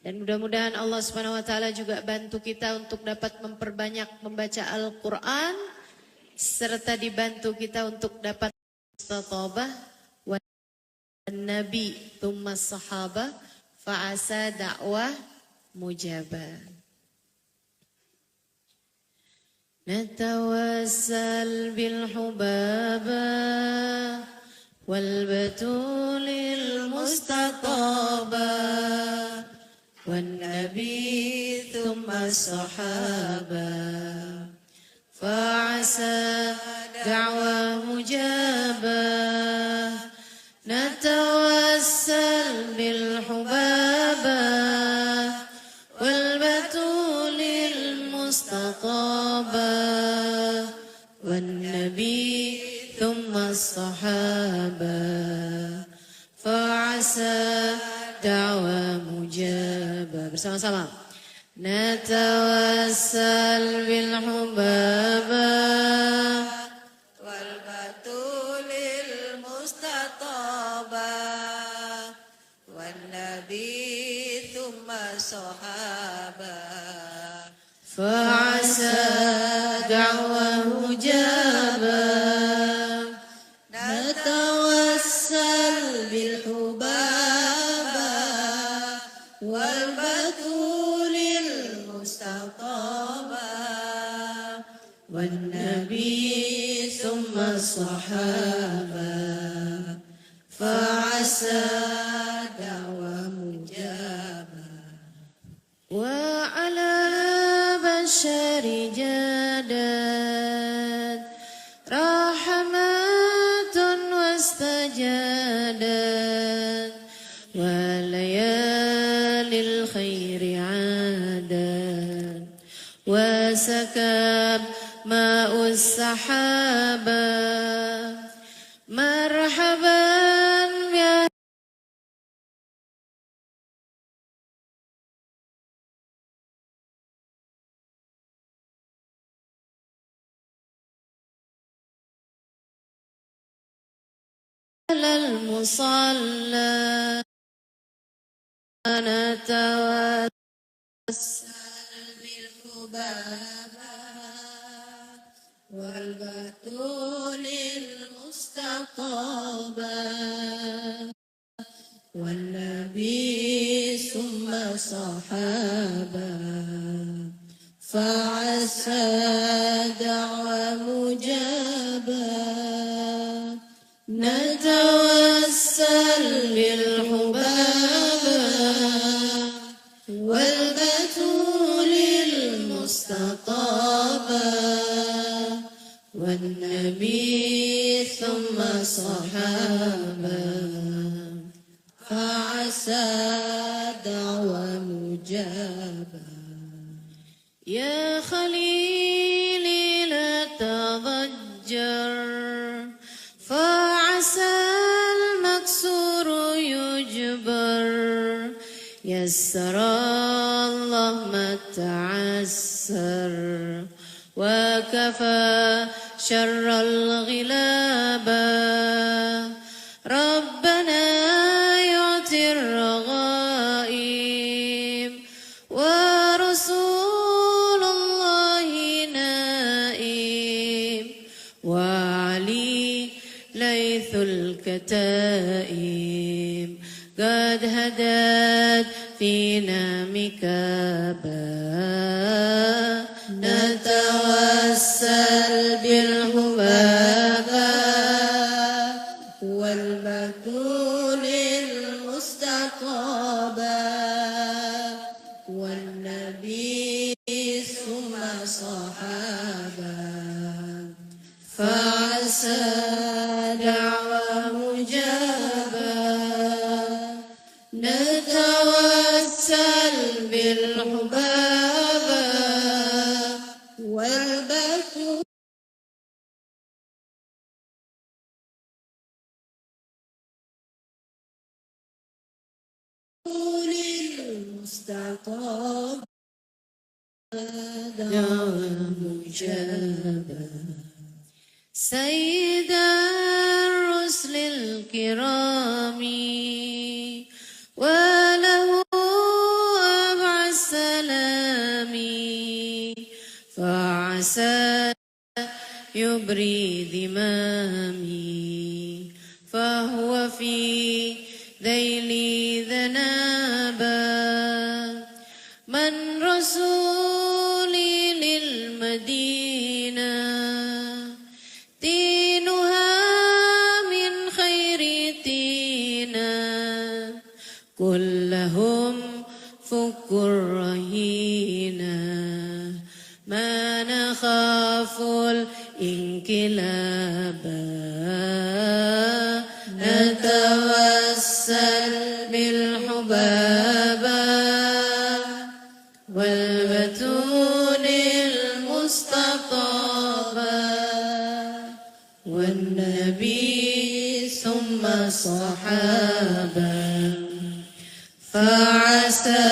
Dan mudah-mudahan Allah Subhanahu wa taala juga bantu kita untuk dapat memperbanyak membaca Al-Qur'an serta dibantu kita untuk dapat istatobah wa nabi thumma sahabah fa'asa da'wah mujabah. Natawassal bil hubaba wal batulil mustaqaba wan nabi thumma sahaba fa'asa da'wah mujabah. Natawassal bil hubaba wal batulil mustaqaba wan nabi thumma sahaba fa'asa da'wah mujabah. Bersama-sama. Natawassal bil hubaba wal batulil mustataba wan nabi thumma sahaba fa'asa da'wah mujabah. Natawassal bil hubaba wal batulil mustaqaba wan nabi thumma sahaba fa'asa da'wah mujabah. Wa ala bashari jadat rahmatun wastajadat wa layalil khairi adat wa sakab ma'us sahaba marhaban ya al musalla. Natawassal bil hubaba wal batulil mustaqaba wan nabi thumma sahaba fa'asa da'wah mujabah. Natawassal bil hubaba wal batulil mustaqaba wan nabi thumma sahaba fa'asa da'wah mujabah. Ya khalili la tadajjar fa'asa al-maksur yujbar yassara Allah ma ta'assar wa kafa syarral ghilaba rabbana yu'tir ghaib wa rasulullahi naim wa ali laithul kataim qad hadat fina mikaba. Natawassal bil hubaba wal batulil mustaqaba wan nabi thumma sahaba fa'asa da'wah mujabah. Natawassal bil hubaba wal batulil mustaqaba da'wah mujabah. Sayyidar rusulil kirami wa lahu يبري ذمامي فهو في ذيلي ذنابا من رسولي للمدينة دينها من خير دينا كلهم فك رهينا ما نخاف الانقلابا نتوسل بالحبابا والبتول المصطفى والنبي ثم الصحابة فعسى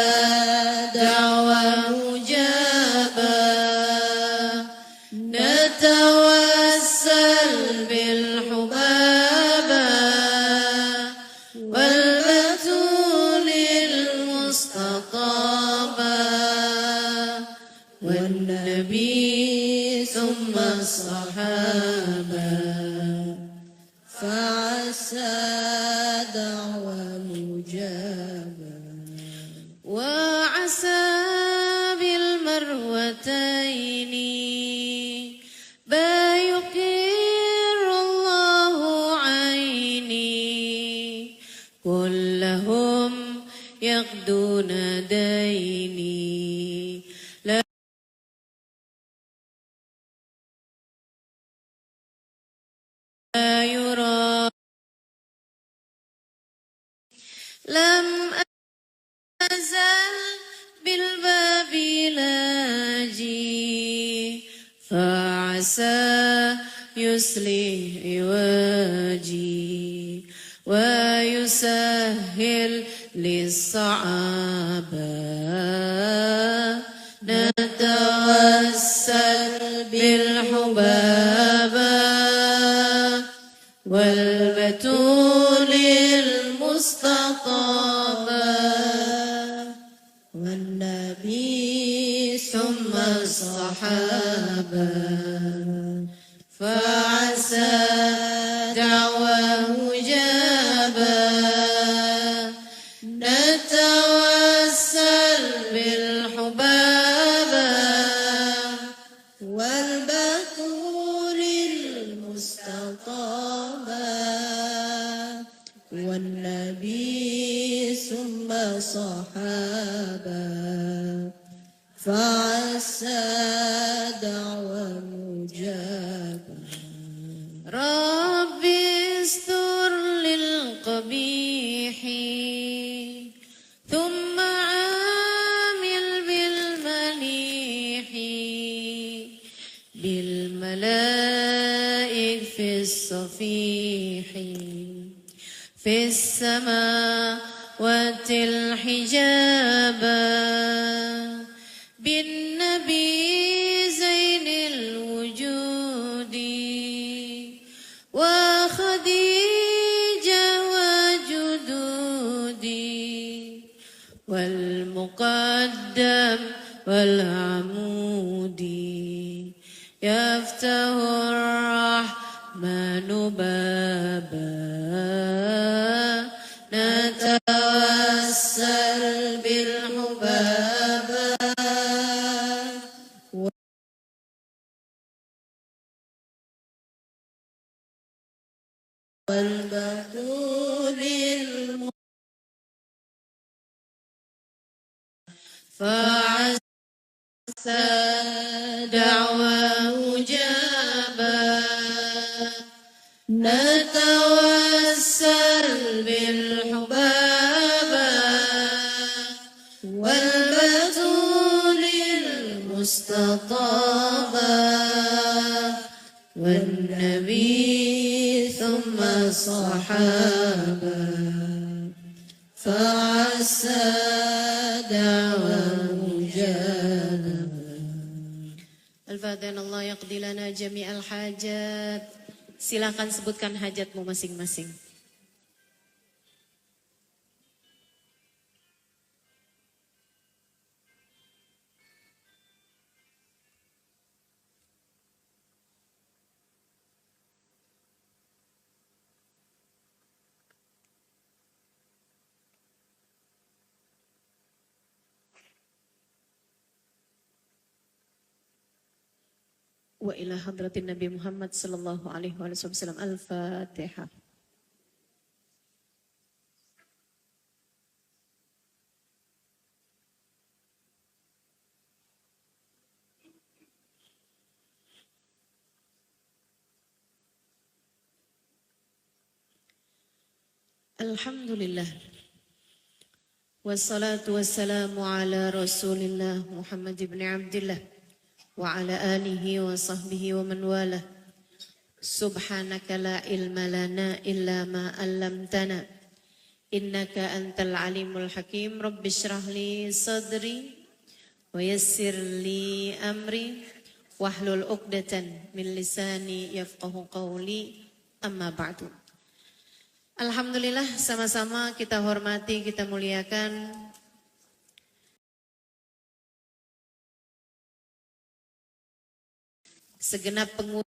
دعوة مجابة نتوسل بالحبابة والبتول المستطابة والنبي ثم الصحابة فعسى دعوة مجابة وعسى بالمروتين با يقر الله عيني كلهم يغدون ديني لا يرى لم أزل بالباب لاجي فعسى يصلح عواجي ويسهل للصعابة نتوسل بالحبابة والبتول المستطابة والنبي ثم الصحابة فعسى دعوة مجابة نتوسل بالحبابة والبتول المستطابة والنبي ثم صحابة فعسى دعوة مجابة رب استر للقبيح ثم عامل بالمليح بالملائك في الصفيح في السماوات الحجابا بالنبي زين الوجود وخديجة وجدودي والمقدم والعمود يفتح الرحمن بابا نتوسل بالحبابة والبتول فعسى دعوة مجابة نتوسل بالحبابة والبتول المستطابة والنبي ثم الصحابة فعسى دعوة مجابة Al-Fatihah. Allah yaqdi lana jami'al hajat. Silakan sebutkan hajatmu masing-masing. wa ila hadratin Nabi Muhammad sallallahu alaihi wasallam. Al-Fatihah. Alhamdulillah. Wassalatu wassalamu ala Rasulillah Muhammad ibn Abdullah wa ala alihi wa sahbihi wa man wala. Subhanaka la ilma lana illa ma 'allamtana innaka antal alimul hakim. Rabbi shrah li sadri wa yassir li amri wahlul 'uqdatan min lisani yafqahu qawli. Amma ba'du. Alhamdulillah, sama-sama kita hormati, kita muliakan segenap pengurus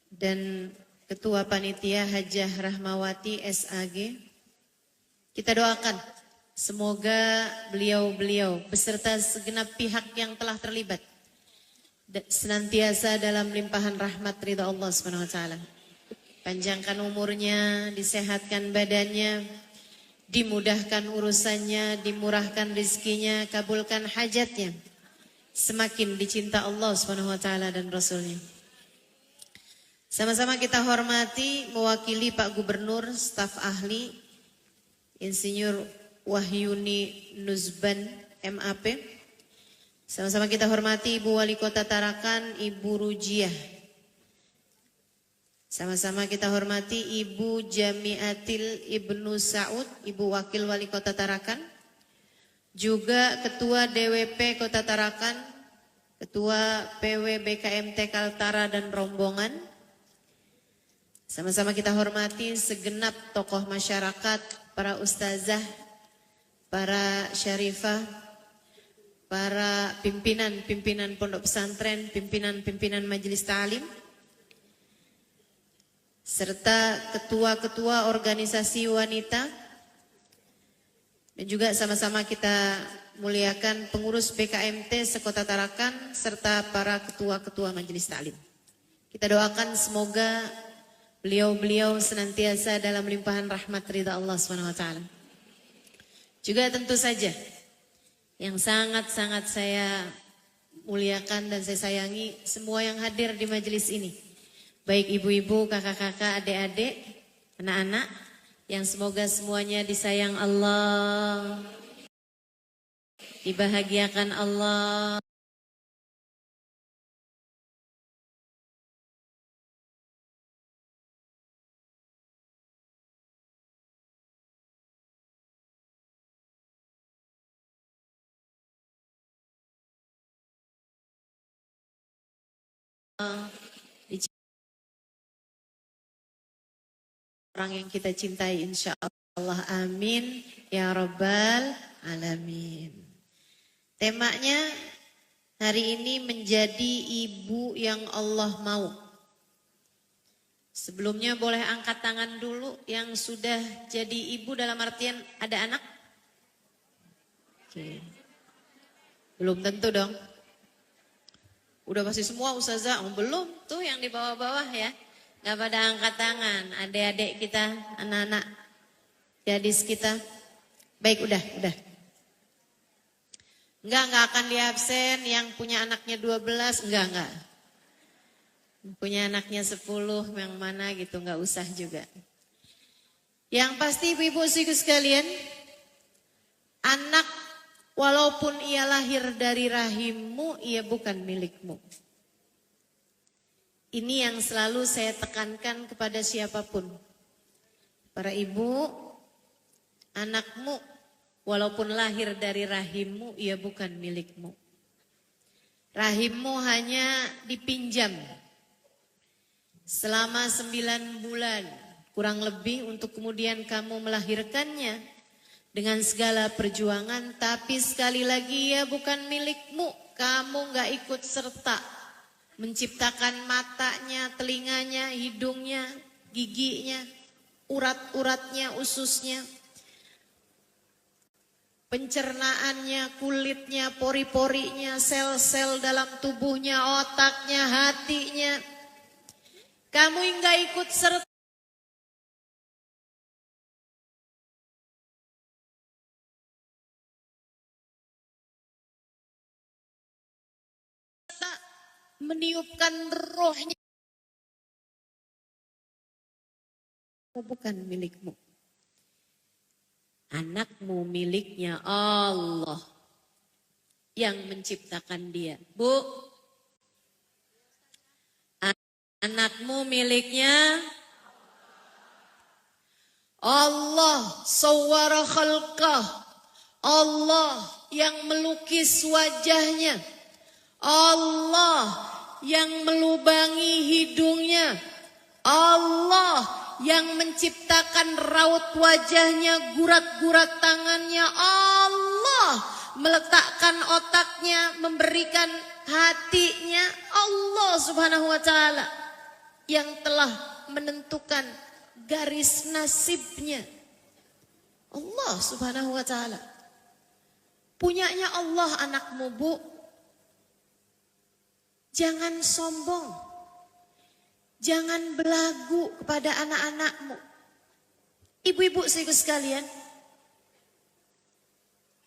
dan Ketua Panitia Hajah Rahmawati SAG. Kita doakan semoga beliau-beliau beserta segenap pihak yang telah terlibat senantiasa dalam limpahan rahmat ridha Allah Subhanahu wa taala. Panjangkan umurnya, disehatkan badannya, dimudahkan urusannya, dimurahkan rezekinya, kabulkan hajatnya. Semakin dicinta Allah Subhanahu wa taala dan Rasulnya. Sama-sama kita hormati mewakili Pak Gubernur, staf ahli, Insinyur Wahyuni Nuzban MAP. Sama-sama kita hormati Ibu Wali Kota Tarakan, Ibu Rujiah. Sama-sama kita hormati Ibu Jamiatil Ibnu Saud, Ibu Wakil Wali Kota Tarakan. Juga Ketua DWP Kota Tarakan, Ketua PW BKMT Kaltara dan rombongan. Sama-sama kita hormati segenap tokoh masyarakat, para ustazah, para syarifah, para pimpinan pondok pesantren, pimpinan majelis ta'lim, serta ketua-ketua organisasi wanita, dan juga sama-sama kita muliakan pengurus BKMT sekota Tarakan, serta para ketua-ketua majelis ta'lim. Kita doakan semoga beliau-beliau senantiasa dalam limpahan rahmat ridha Allah SWT. Juga tentu saja yang sangat-sangat saya muliakan dan saya sayangi semua yang hadir di majelis ini. Baik ibu-ibu, kakak-kakak, adik-adik, anak-anak, yang semoga semuanya disayang Allah, dibahagiakan Allah. Orang yang kita cintai insya Allah, amin ya rabbal alamin. Temanya hari ini menjadi ibu yang Allah mau. Sebelumnya boleh angkat tangan dulu yang sudah jadi ibu dalam artian ada anak? Oke. Belum tentu dong. Udah pasti semua ustazah, belum tuh yang di bawah-bawah ya. Gak pada angkat tangan, adik-adik kita, anak-anak, gadis kita. Baik, udah. Enggak akan diabsen yang punya anaknya 12, enggak. Punya anaknya 10, yang mana gitu, enggak usah juga. Yang pasti ibu-ibu sekalian, anak walaupun ia lahir dari rahimmu, ia bukan milikmu. Ini yang selalu saya tekankan kepada siapapun. Para ibu, anakmu walaupun lahir dari rahimmu, ia bukan milikmu. Rahimmu hanya dipinjam selama 9 bulan, kurang lebih, untuk kemudian kamu melahirkannya dengan segala perjuangan. Tapi sekali lagi ia bukan milikmu. Kamu gak ikut serta menciptakan matanya, telinganya, hidungnya, giginya, urat-uratnya, ususnya. pencernaannya, kulitnya, pori-porinya, sel-sel dalam tubuhnya, otaknya, hatinya. Kamu enggak ikut serta meniupkan rohnya, bukan milikmu. Anakmu miliknya Allah yang menciptakan dia. Bu, anakmu miliknya Allah, sawwara khalqah. Allah yang melukis wajahnya. Allah yang melubangi hidungnya. Allah yang menciptakan raut wajahnya, gurat-gurat tangannya. Allah meletakkan otaknya, memberikan hatinya. Allah subhanahu wa ta'ala yang telah menentukan garis nasibnya. Allah subhanahu wa ta'ala. Punyanya Allah anakmu, Bu. Jangan sombong. Jangan belagu kepada anak-anakmu. Ibu-ibu sekalian,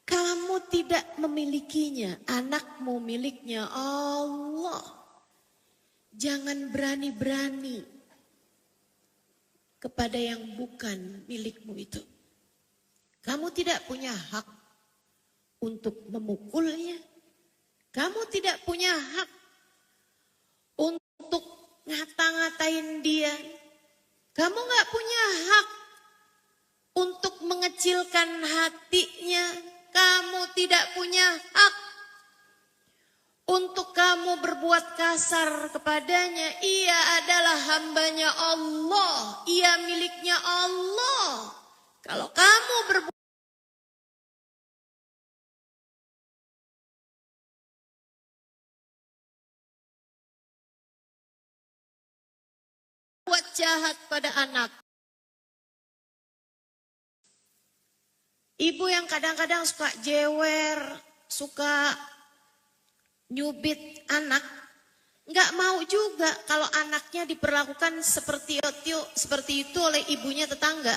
kamu tidak memilikinya, anakmu miliknya Allah. Jangan berani-berani kepada yang bukan milikmu itu. Kamu tidak punya hak untuk memukulnya. Kamu tidak punya hak untuk ngata-ngatain dia. Kamu gak punya hak untuk mengecilkan hatinya. Kamu tidak punya hak untuk kamu berbuat kasar kepadanya. Ia adalah hambanya Allah. Ia miliknya Allah. Kalau kamu berbuat jahat pada anak. Ibu yang kadang-kadang suka jewer, suka nyubit anak, nggak mau juga kalau anaknya diperlakukan seperti itu oleh ibunya tetangga.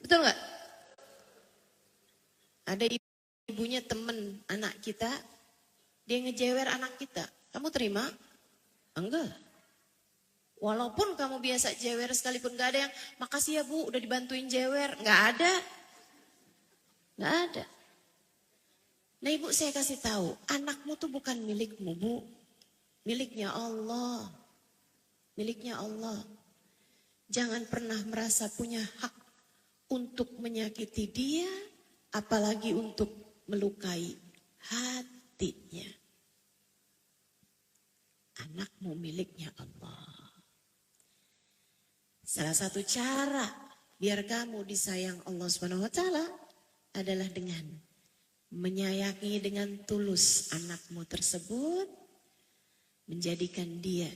Betul nggak? Ada ibunya temen anak kita, dia ngejewer anak kita. Kamu terima? Enggak. Walaupun kamu biasa jewer sekalipun, nggak ada yang makasih ya Bu udah dibantuin jewer. Nggak ada. Nggak ada. Nah Ibu saya kasih tahu, anakmu tuh bukan milikmu Bu. Miliknya Allah. Miliknya Allah. Jangan pernah merasa punya hak untuk menyakiti dia, apalagi untuk melukai hatinya. Anakmu miliknya Allah. Salah satu cara biar kamu disayang Allah Subhanahu wa taala adalah dengan menyayangi dengan tulus anakmu tersebut, menjadikan dia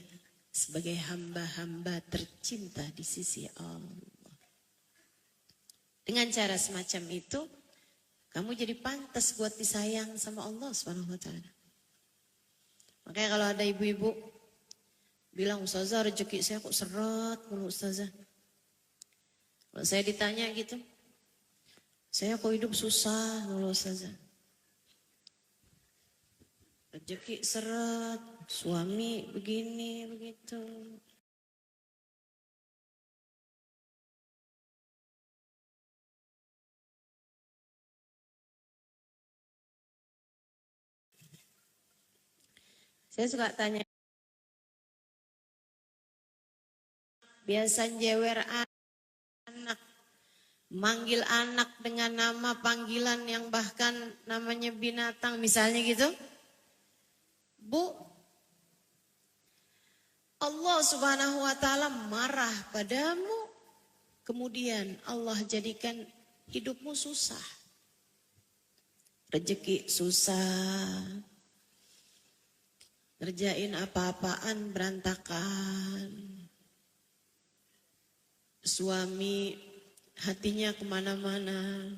sebagai hamba-hamba tercinta di sisi Allah. Dengan cara semacam itu, kamu jadi pantas buat disayang sama Allah Subhanahu wa taala. Makanya kalau ada ibu-ibu bilang, Ustazah rezeki saya kok seret mulu Ustazah. Kalau saya ditanya gitu, saya kok hidup susah mulu Ustazah. Rezeki seret, suami begini, begitu. Saya suka tanya, biasa jewer anak, manggil anak dengan nama panggilan yang bahkan namanya binatang misalnya gitu. Bu, Allah Subhanahu wa taala marah padamu, kemudian Allah jadikan hidupmu susah. Rezeki susah, ngerjain apa-apaan berantakan. Suami hatinya kemana-mana.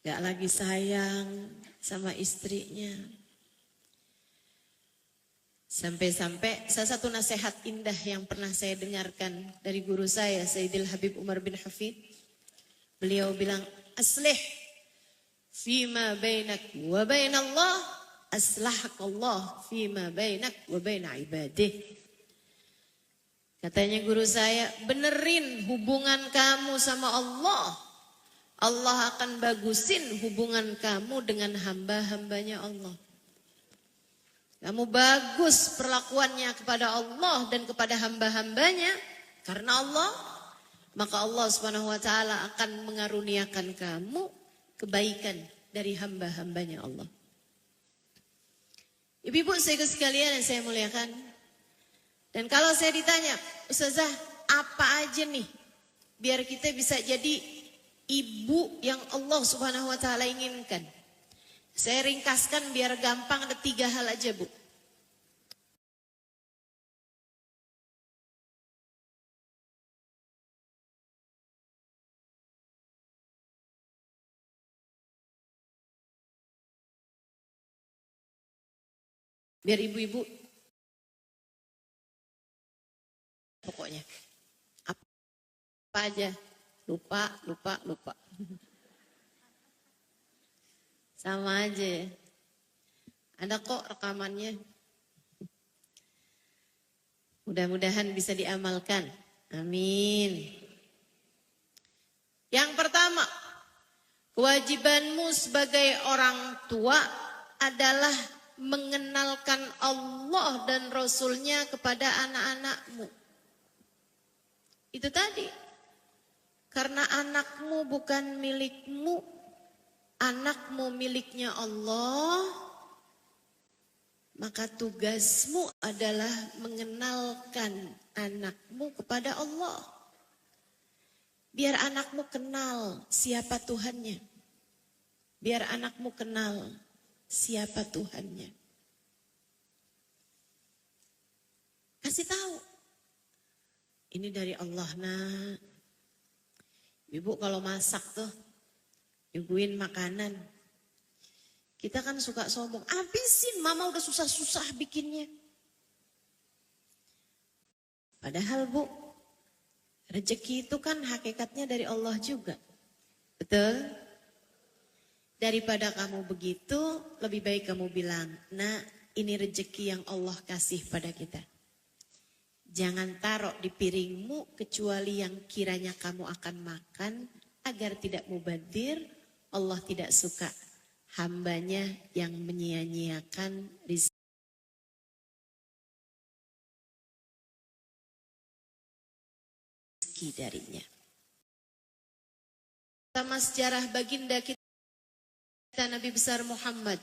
gak lagi sayang sama istrinya. Sampai-sampai salah satu nasihat indah yang pernah saya dengarkan dari guru saya, Sayyidil Habib Umar bin Hafid. Beliau bilang, aslih fima bainak wa bainallah, aslahakallah fima bainak wa baina ibadih. Katanya guru saya, benerin hubungan kamu sama Allah. Allah akan bagusin hubungan kamu dengan hamba-hambanya Allah. Kamu bagus perlakuannya kepada Allah dan kepada hamba-hambanya karena Allah, maka Allah Subhanahu wa taala akan mengaruniakan kamu kebaikan dari hamba-hambanya Allah. Ibu-ibu saya sekalian yang saya muliakan. Dan kalau saya ditanya, Ustazah, apa aja nih biar kita bisa jadi ibu yang Allah Subhanahu wa taala inginkan? Saya ringkaskan biar gampang, ada 3 hal aja, Bu. Biar ibu-ibu pokoknya apa aja lupa. Sama aja ya. Ada kok rekamannya. Mudah-mudahan bisa diamalkan. Amin. Yang pertama, kewajibanmu sebagai orang tua adalah mengenalkan Allah dan Rasulnya kepada anak-anakmu. Itu tadi. Karena anakmu bukan milikmu, anakmu miliknya Allah, maka tugasmu adalah mengenalkan anakmu kepada Allah. Biar anakmu kenal siapa Tuhannya. Biar anakmu kenal siapa Tuhannya. Kasih tahu. Ini dari Allah, nak. Ibu kalau masak tuh, nyuguhin makanan. Kita kan suka sombong, habisin, mama udah susah-susah bikinnya. Padahal Bu, rezeki itu kan hakikatnya dari Allah juga. Betul? Daripada kamu begitu, lebih baik kamu bilang, nah ini rezeki yang Allah kasih pada kita. Jangan taruh di piringmu kecuali yang kiranya kamu akan makan agar tidak mubadzir. Allah tidak suka hambanya yang menyia-nyiakan rezeki darinya. Sama sejarah baginda kita Nabi besar Muhammad.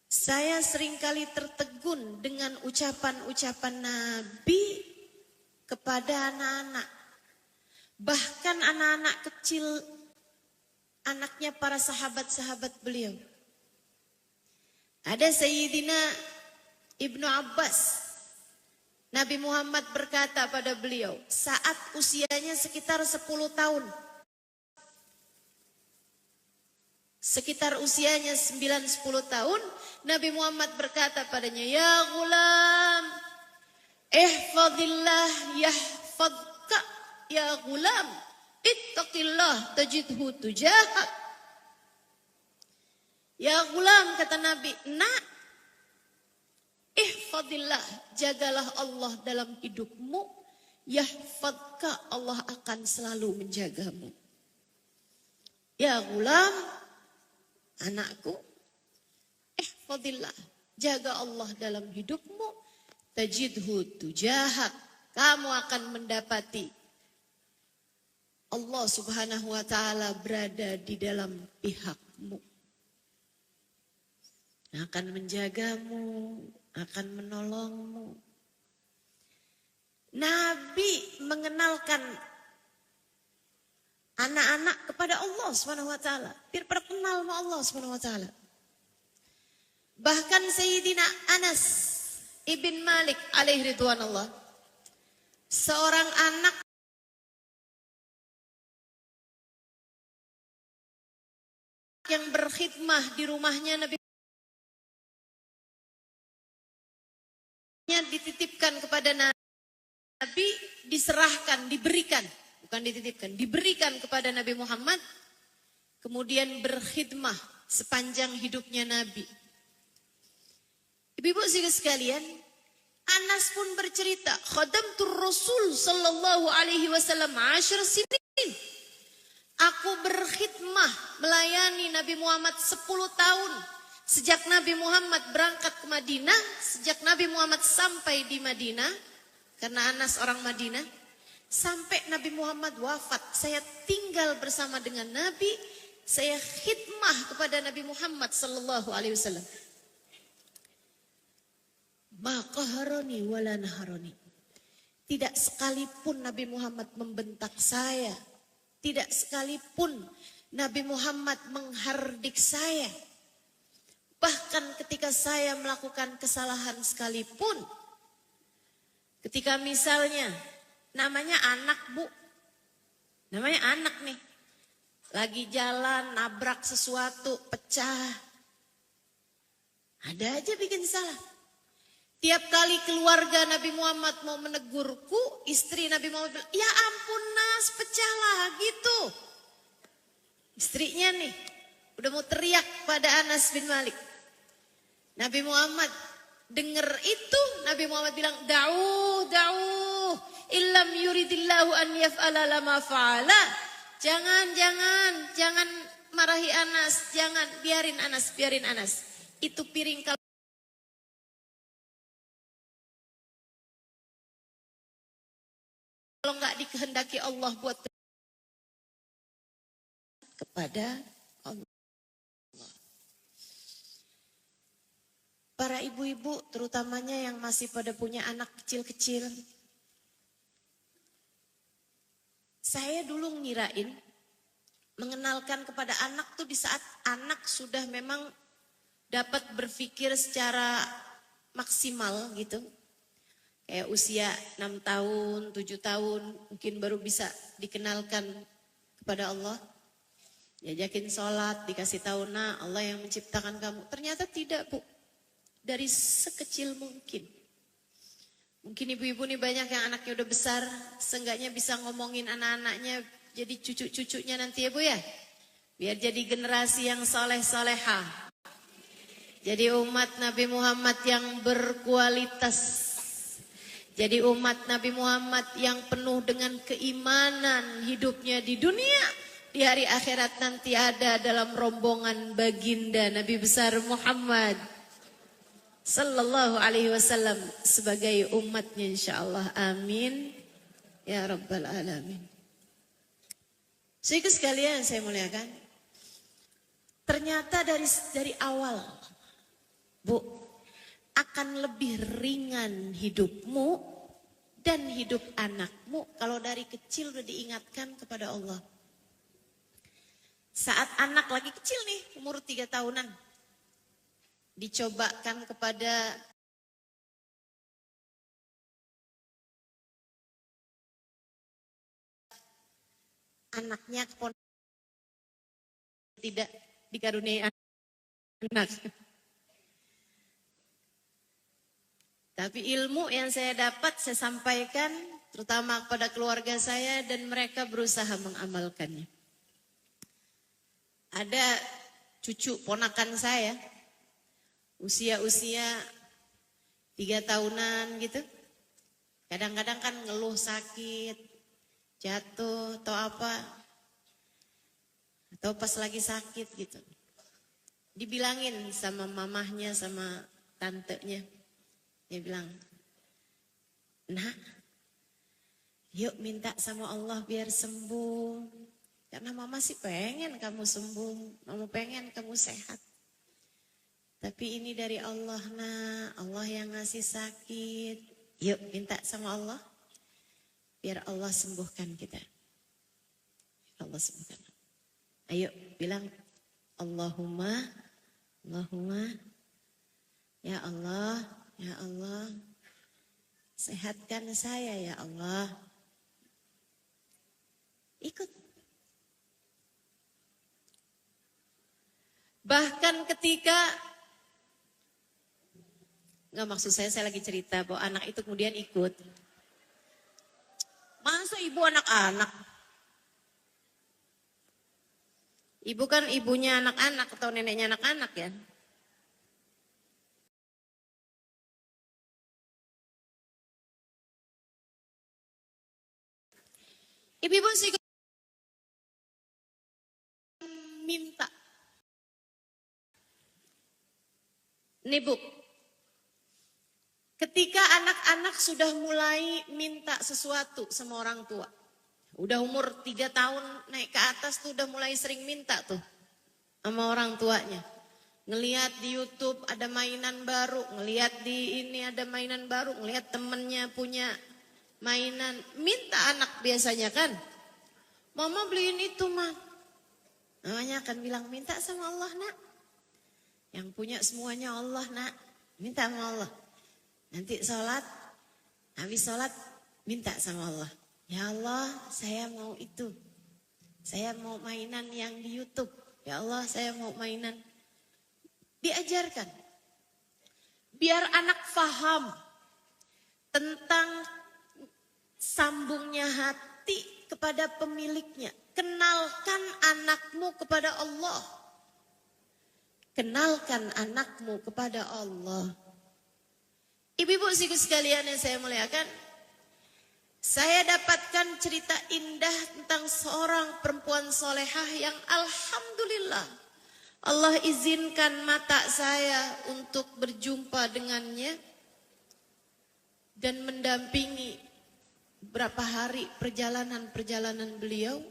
Saya seringkali tertegun dengan ucapan-ucapan Nabi kepada anak-anak. Bahkan anak-anak kecil, anaknya para sahabat-sahabat beliau. Ada Sayyidina Ibnu Abbas. Nabi Muhammad berkata pada beliau, saat usianya sekitar 10 tahun. Sekitar usianya 9-10 tahun, Nabi Muhammad berkata padanya, ya gulam, ihfadillah yahfadka, ya gulam, ittaqillah tajidhu tujahak. Ya gulam, kata Nabi, nak, ihfadillah, jagalah Allah dalam hidupmu, yahfadka, Allah akan selalu menjagamu. Ya gulam, anakku, ihfadillah, jaga Allah dalam hidupmu, tajidhu tujahak, kamu akan mendapati Allah Subhanahu wa taala berada di dalam pihakmu. Akan menjagamu, akan menolongmu. Nabi mengenalkan anak-anak kepada Allah Subhanahu wa taala, biar pada kenal sama Allah Subhanahu wa taala. Bahkan Sayyidina Anas ibn Malik alaihi ridwanullah, seorang anak yang berkhidmah di rumahnya Nabi dititipkan kepada Nabi, diserahkan, diberikan, bukan dititipkan, diberikan kepada Nabi Muhammad, kemudian berkhidmah sepanjang hidupnya Nabi. Ibu-ibu sekalian, Anas pun bercerita, khadamtur Rasul sallallahu alaihi wasallam 10 sinin. Aku berkhidmah melayani Nabi Muhammad 10 tahun. Sejak Nabi Muhammad berangkat ke Madinah, sejak Nabi Muhammad sampai di Madinah, karena Anas orang Madinah, sampai Nabi Muhammad wafat, saya tinggal bersama dengan Nabi, saya khidmah kepada Nabi Muhammad sallallahu alaihi wasallam. Maka haroni wala naharoni. Tidak sekalipun Nabi Muhammad membentak saya, tidak sekalipun Nabi Muhammad menghardik saya. Bahkan ketika saya melakukan kesalahan sekalipun, ketika misalnya namanya anak bu, namanya anak nih, lagi jalan nabrak sesuatu pecah, ada aja bikin salah. Tiap kali keluarga Nabi Muhammad mau menegurku, istri Nabi Muhammad bilang, ya ampun Nas, pecahlah gitu. Istrinya nih, udah mau teriak pada Anas bin Malik. Nabi Muhammad dengar itu, Nabi Muhammad bilang, Da'u, illam yuridillahu an yaf'ala lama fa'ala. Jangan marahi Anas, jangan, biarin Anas. Itu piring kalau nggak dikehendaki Allah buat kepada Allah. Para ibu-ibu terutamanya yang masih pada punya anak kecil-kecil. Saya dulu ngirain mengenalkan kepada anak tuh di saat anak sudah memang dapat berpikir secara maksimal gitu. Kayak usia 6 tahun, 7 tahun mungkin baru bisa dikenalkan kepada Allah. Diajakin sholat, dikasih tahu, nah Allah yang menciptakan kamu. Ternyata tidak bu. Dari sekecil mungkin. Mungkin ibu-ibu nih banyak yang anaknya udah besar. Seenggaknya bisa ngomongin anak-anaknya jadi cucu-cucunya nanti ya bu ya. Biar jadi generasi yang soleh-solehah. Jadi umat Nabi Muhammad yang berkualitas. Jadi umat Nabi Muhammad yang penuh dengan keimanan hidupnya di dunia. Di hari akhirat nanti ada dalam rombongan baginda Nabi besar Muhammad sallallahu alaihi wasallam sebagai umatnya insyaallah. Amin ya rabbal alamin. Saudara sekalian saya muliakan, ternyata dari awal bu, akan lebih ringan hidupmu dan hidup anakmu kalau dari kecil udah diingatkan kepada Allah. Saat anak lagi kecil nih, umur 3 tahunan, dicobakan kepada anaknya tidak dikaruniai anak. Tapi ilmu yang saya dapat saya sampaikan terutama kepada keluarga saya dan mereka berusaha mengamalkannya. Ada cucu ponakan saya usia 3 tahunan gitu. Kadang-kadang kan ngeluh sakit, jatuh atau apa. Atau pas lagi sakit gitu. Dibilangin sama mamahnya sama tantenya. Dia bilang, nak, yuk minta sama Allah biar sembuh. Karena mama sih pengen kamu sembuh, mama pengen kamu sehat. Tapi ini dari Allah nak, Allah yang ngasih sakit. Yuk minta sama Allah, biar Allah sembuhkan kita. Allah sembuhkan. Ayo bilang, Allahumma, ya Allah, sehatkan saya ya Allah. Ikut. Bahkan ketika, nggak maksud saya lagi cerita bahwa anak itu kemudian ikut. Masa ibu anak-anak? Ibu kan ibunya anak-anak atau neneknya anak-anak ya. Ibu-ibu sih minta. Nih Bu, ketika anak-anak sudah mulai minta sesuatu sama orang tua. Udah umur 3 tahun naik ke atas tuh udah mulai sering minta tuh sama orang tuanya. Ngelihat di YouTube ada mainan baru, ngelihat di ini ada mainan baru, ngelihat temennya punya mainan. Minta anak biasanya kan. Mama beliin itu mah. Namanya akan bilang minta sama Allah nak. Yang punya semuanya Allah nak. Minta sama Allah. Nanti sholat, habis sholat minta sama Allah. Ya Allah saya mau itu. Saya mau mainan yang di YouTube. Ya Allah saya mau mainan. Diajarkan. Biar anak faham tentang sambungnya hati kepada pemiliknya. Kenalkan anakmu kepada Allah. Kenalkan anakmu kepada Allah. Ibu-ibu siku sekalian yang saya muliakan. Saya dapatkan cerita indah tentang seorang perempuan solehah yang alhamdulillah Allah izinkan mata saya untuk berjumpa dengannya dan mendampingi berapa hari perjalanan beliau.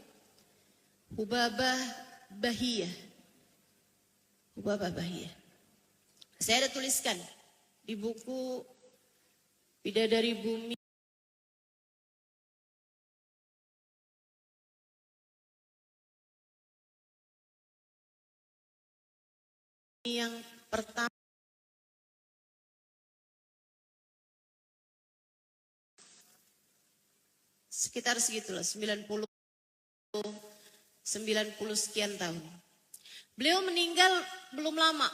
Hubabah Bahiyah. Hubabah Bahiyah. Saya ada tuliskan di buku Bidadari Bumi yang pertama. Sekitar segitulah 90 sekian tahun. Beliau meninggal belum lama.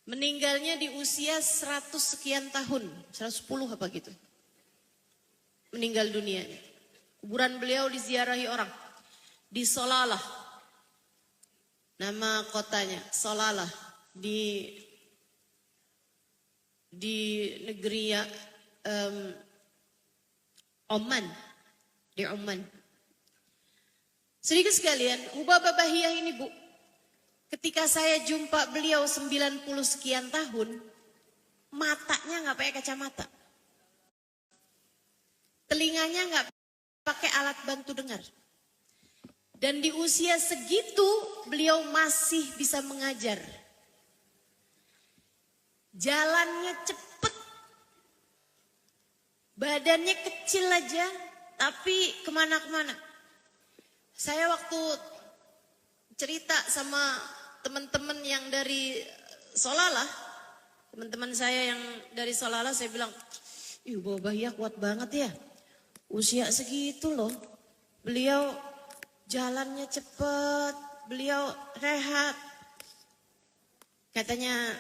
Meninggalnya di usia 100 sekian tahun, 110 apa gitu. Meninggal dunia. Kuburan beliau diziarahi orang di Solalah. Nama kotanya Solalah di negeri Oman, di Oman. Sedikit sekalian, Hubabah Bahiyah ini Bu, ketika saya jumpa beliau 90 sekian tahun, matanya nggak pakai kacamata. Telinganya nggak pakai alat bantu dengar. Dan di usia segitu beliau masih bisa mengajar. Jalannya cepet. Badannya kecil aja, tapi kemana-kemana. Saya waktu cerita sama teman-teman yang dari Solalah, teman-teman saya yang dari Solalah, saya bilang, ih Hubabah Bahiyah kuat banget ya. Usia segitu loh, beliau jalannya cepet, beliau rehat. Katanya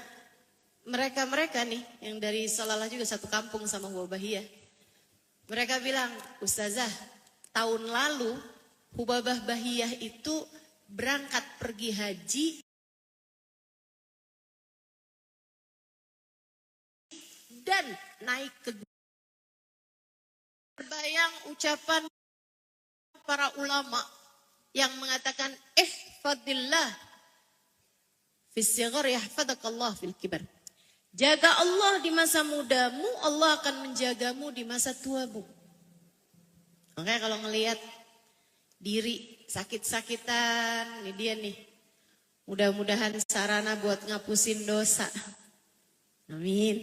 mereka nih yang dari Solalah juga satu kampung sama Hubabah Bahiyah. Mereka bilang, Ustazah, tahun lalu Hubabah Bahiyah itu berangkat pergi haji dan naik ke terbayang ucapan para ulama yang mengatakan ihfadillah fis sighar yahfadakallah fil kibar. Jaga Allah di masa mudamu, Allah akan menjagamu di masa tuamu. Makanya kalau ngelihat diri sakit-sakitan, ini dia nih. Mudah-mudahan sarana buat ngapusin dosa. Amin.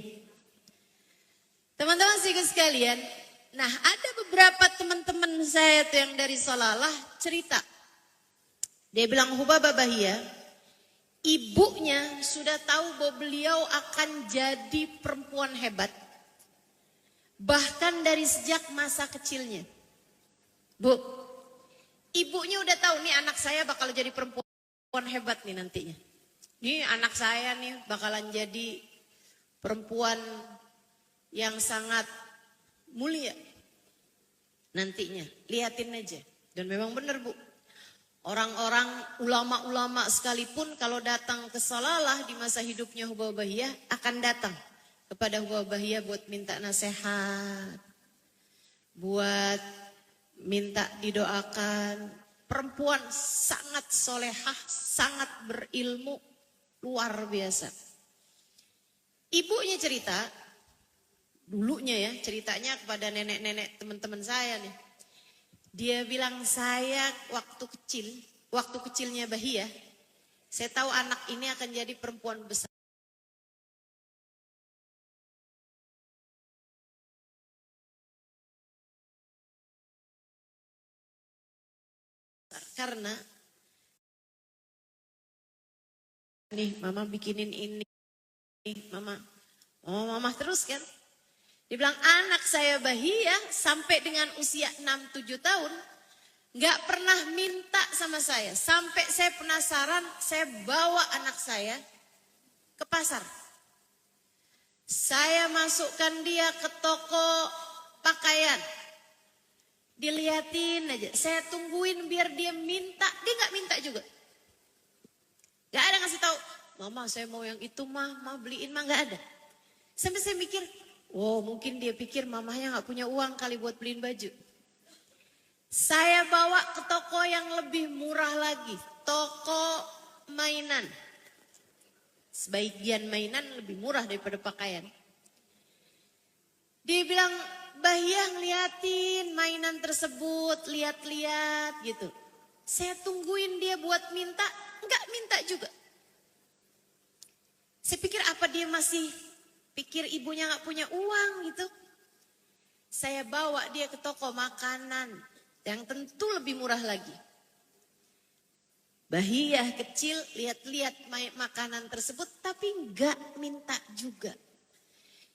Teman-teman sekalian, nah ada beberapa teman-teman saya tuh yang dari Solalah cerita. Dia bilang Hubabah Bahiyah, ibunya sudah tahu bahwa beliau akan jadi perempuan hebat. Bahkan dari sejak masa kecilnya. Bu, ibunya udah tahu nih anak saya bakal jadi perempuan hebat nih nantinya. Ini anak saya nih bakalan jadi perempuan yang sangat mulia nantinya. Lihatin aja. Dan memang benar Bu. Orang-orang ulama-ulama sekalipun kalau datang ke Salalah di masa hidupnya Hubab Bahiyah akan datang kepada Hubab Bahiyah buat minta nasihat. Buat minta didoakan. Perempuan sangat solehah, sangat berilmu. Luar biasa. Ibunya cerita, dulunya ya ceritanya kepada nenek-nenek teman-teman saya nih. Dia bilang saya waktu kecilnya Bahiyah, saya tahu anak ini akan jadi perempuan besar. Karena nih mama bikinin ini, mama terus kan. Dia bilang anak saya Bahiyah sampai dengan usia 6-7 tahun gak pernah minta sama saya. Sampai saya penasaran, saya bawa anak saya ke pasar. Saya masukkan dia ke toko pakaian. Dilihatin aja, saya tungguin biar dia minta, dia gak minta juga. Gak ada ngasih tahu, mama saya mau yang itu mah beliin mah gak ada. Sampai saya mikir, oh mungkin dia pikir mamahnya gak punya uang kali buat beliin baju. Saya bawa ke toko yang lebih murah lagi. Toko mainan. Sebagian mainan lebih murah daripada pakaian. Dia bilang, Bahiyah ngeliatin mainan tersebut, lihat-lihat gitu. Saya tungguin dia buat minta, enggak minta juga. Saya pikir apa dia masih pikir ibunya gak punya uang gitu. Saya bawa dia ke toko makanan yang tentu lebih murah lagi. Bahiyah kecil lihat-lihat makanan tersebut tapi enggak minta juga.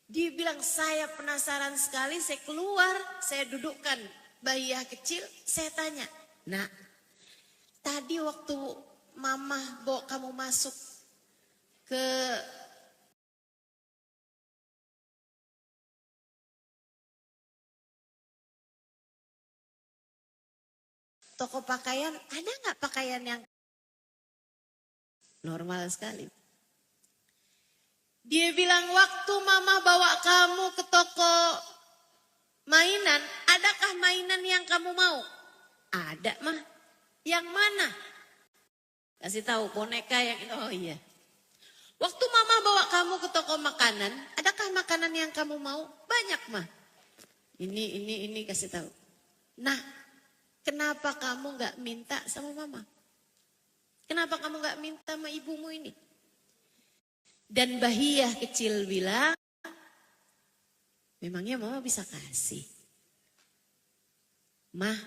Dia bilang saya penasaran sekali, saya keluar, saya dudukkan Bahiyah kecil, saya tanya, nak tadi waktu mama bawa kamu masuk ke toko pakaian, ada nggak pakaian yang normal sekali? Dia bilang waktu mama bawa kamu ke toko mainan, adakah mainan yang kamu mau? Ada mah. Yang mana? Kasih tahu boneka yang ini. Oh iya. Waktu mama bawa kamu ke toko makanan, adakah makanan yang kamu mau? Banyak mah. Ini kasih tahu. Nah, kenapa kamu nggak minta sama mama? Kenapa kamu nggak minta sama ibumu ini? Dan Bahiyah kecil bilang, memangnya mama bisa kasih? Mah,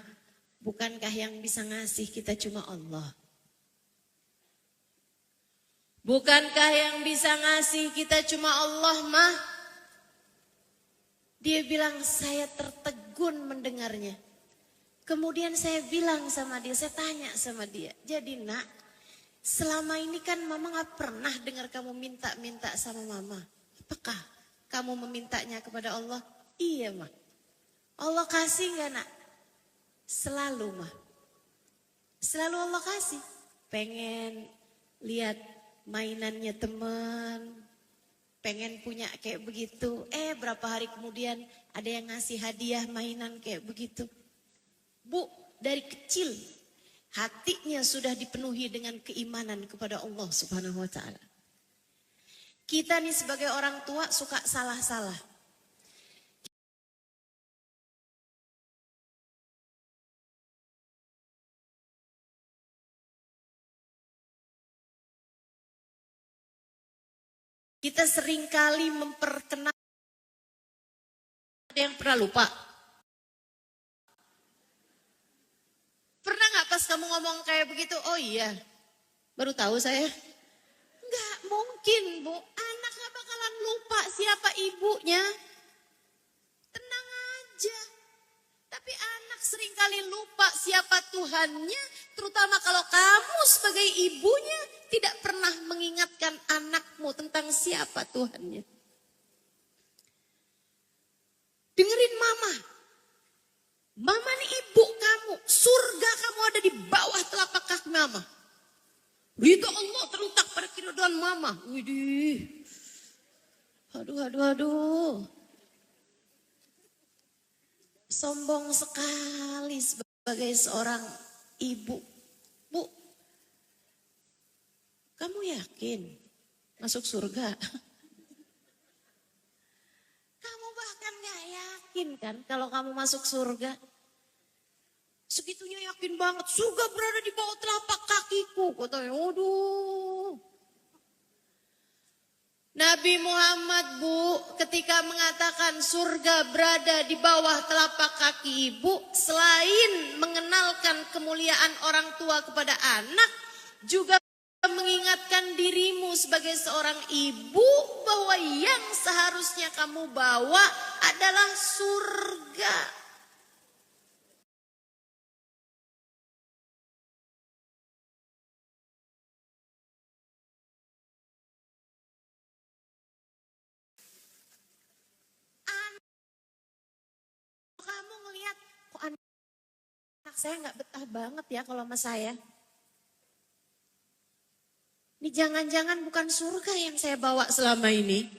bukankah yang bisa ngasih kita cuma Allah? Bukankah yang bisa ngasih kita cuma Allah, mah? Dia bilang, saya tertegun mendengarnya. Kemudian saya bilang sama dia, saya tanya sama dia, jadi nak, selama ini kan mama gak pernah dengar kamu minta-minta sama mama. Apakah kamu memintanya kepada Allah? Iya mah. Allah kasih gak nak? Selalu mah. Selalu Allah kasih. Pengen lihat mainannya teman. Pengen punya kayak begitu. Berapa hari kemudian ada yang ngasih hadiah mainan kayak begitu. Bu, dari kecil hatinya sudah dipenuhi dengan keimanan kepada Allah Subhanahu wa ta'ala. Kita nih sebagai orang tua suka salah-salah. Kita seringkali memperkenalkan, ada yang pernah lupa. Pernah gak pas kamu ngomong kayak begitu, oh iya, baru tahu saya. Enggak mungkin Bu, anak gak bakalan lupa siapa ibunya. Tenang aja. Tapi anak seringkali lupa siapa Tuhannya, terutama kalau kamu sebagai ibunya tidak pernah mengingatkan anakmu tentang siapa Tuhannya. Dengerin mama. Mama nih ibu kamu, surga kamu ada di bawah telapak kaki mama. Ridho Allah terletak pada keridhaan mama. Widih. Aduh. Sombong sekali sebagai seorang ibu. Bu, kamu yakin masuk surga? Kamu bahkan gak yakin kan kalau kamu masuk surga? Segitunya yakin banget, surga berada di bawah telapak kakiku. Katanya, waduh. Nabi Muhammad, Bu, ketika mengatakan surga berada di bawah telapak kaki ibu, selain mengenalkan kemuliaan orang tua kepada anak, juga mengingatkan dirimu sebagai seorang ibu bahwa yang seharusnya kamu bawa adalah surga. Kamu ngelihat kok anak saya nggak betah banget ya kalau sama saya. Ini jangan-jangan bukan surga yang saya bawa selama ini.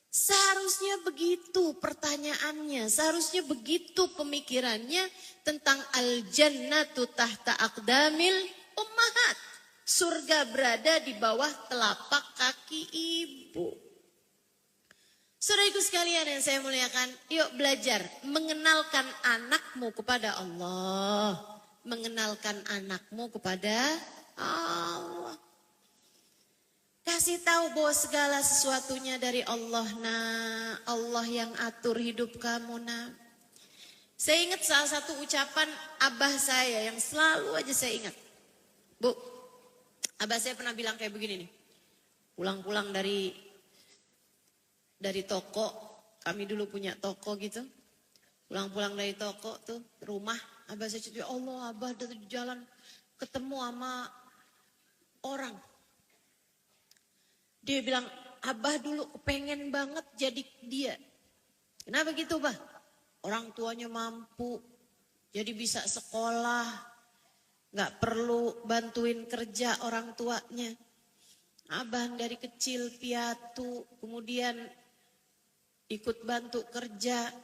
Seharusnya begitu pertanyaannya, seharusnya begitu pemikirannya tentang al-jannatu tahta aqdamil ummahat. Surga berada di bawah telapak kaki ibu. Saudaraku sekalian yang saya muliakan, yuk belajar mengenalkan anakmu kepada Allah. Mengenalkan anakmu kepada Allah. Kasih tahu bahwa segala sesuatunya dari Allah, nak. Allah yang atur hidup kamu, nak. Saya ingat salah satu ucapan abah saya yang selalu aja saya ingat. Bu, abah saya pernah bilang kayak begini nih. Pulang-pulang dari toko, kami dulu punya toko gitu. Pulang-pulang dari toko tuh, rumah, abah saya cerita, Allah, abah dari jalan ketemu sama orang. Dia bilang, abah dulu kepengen banget jadi dia. Kenapa gitu, bah? Orang tuanya mampu, jadi bisa sekolah, gak perlu bantuin kerja orang tuanya. Abah dari kecil piatu, kemudian ikut bantu kerja.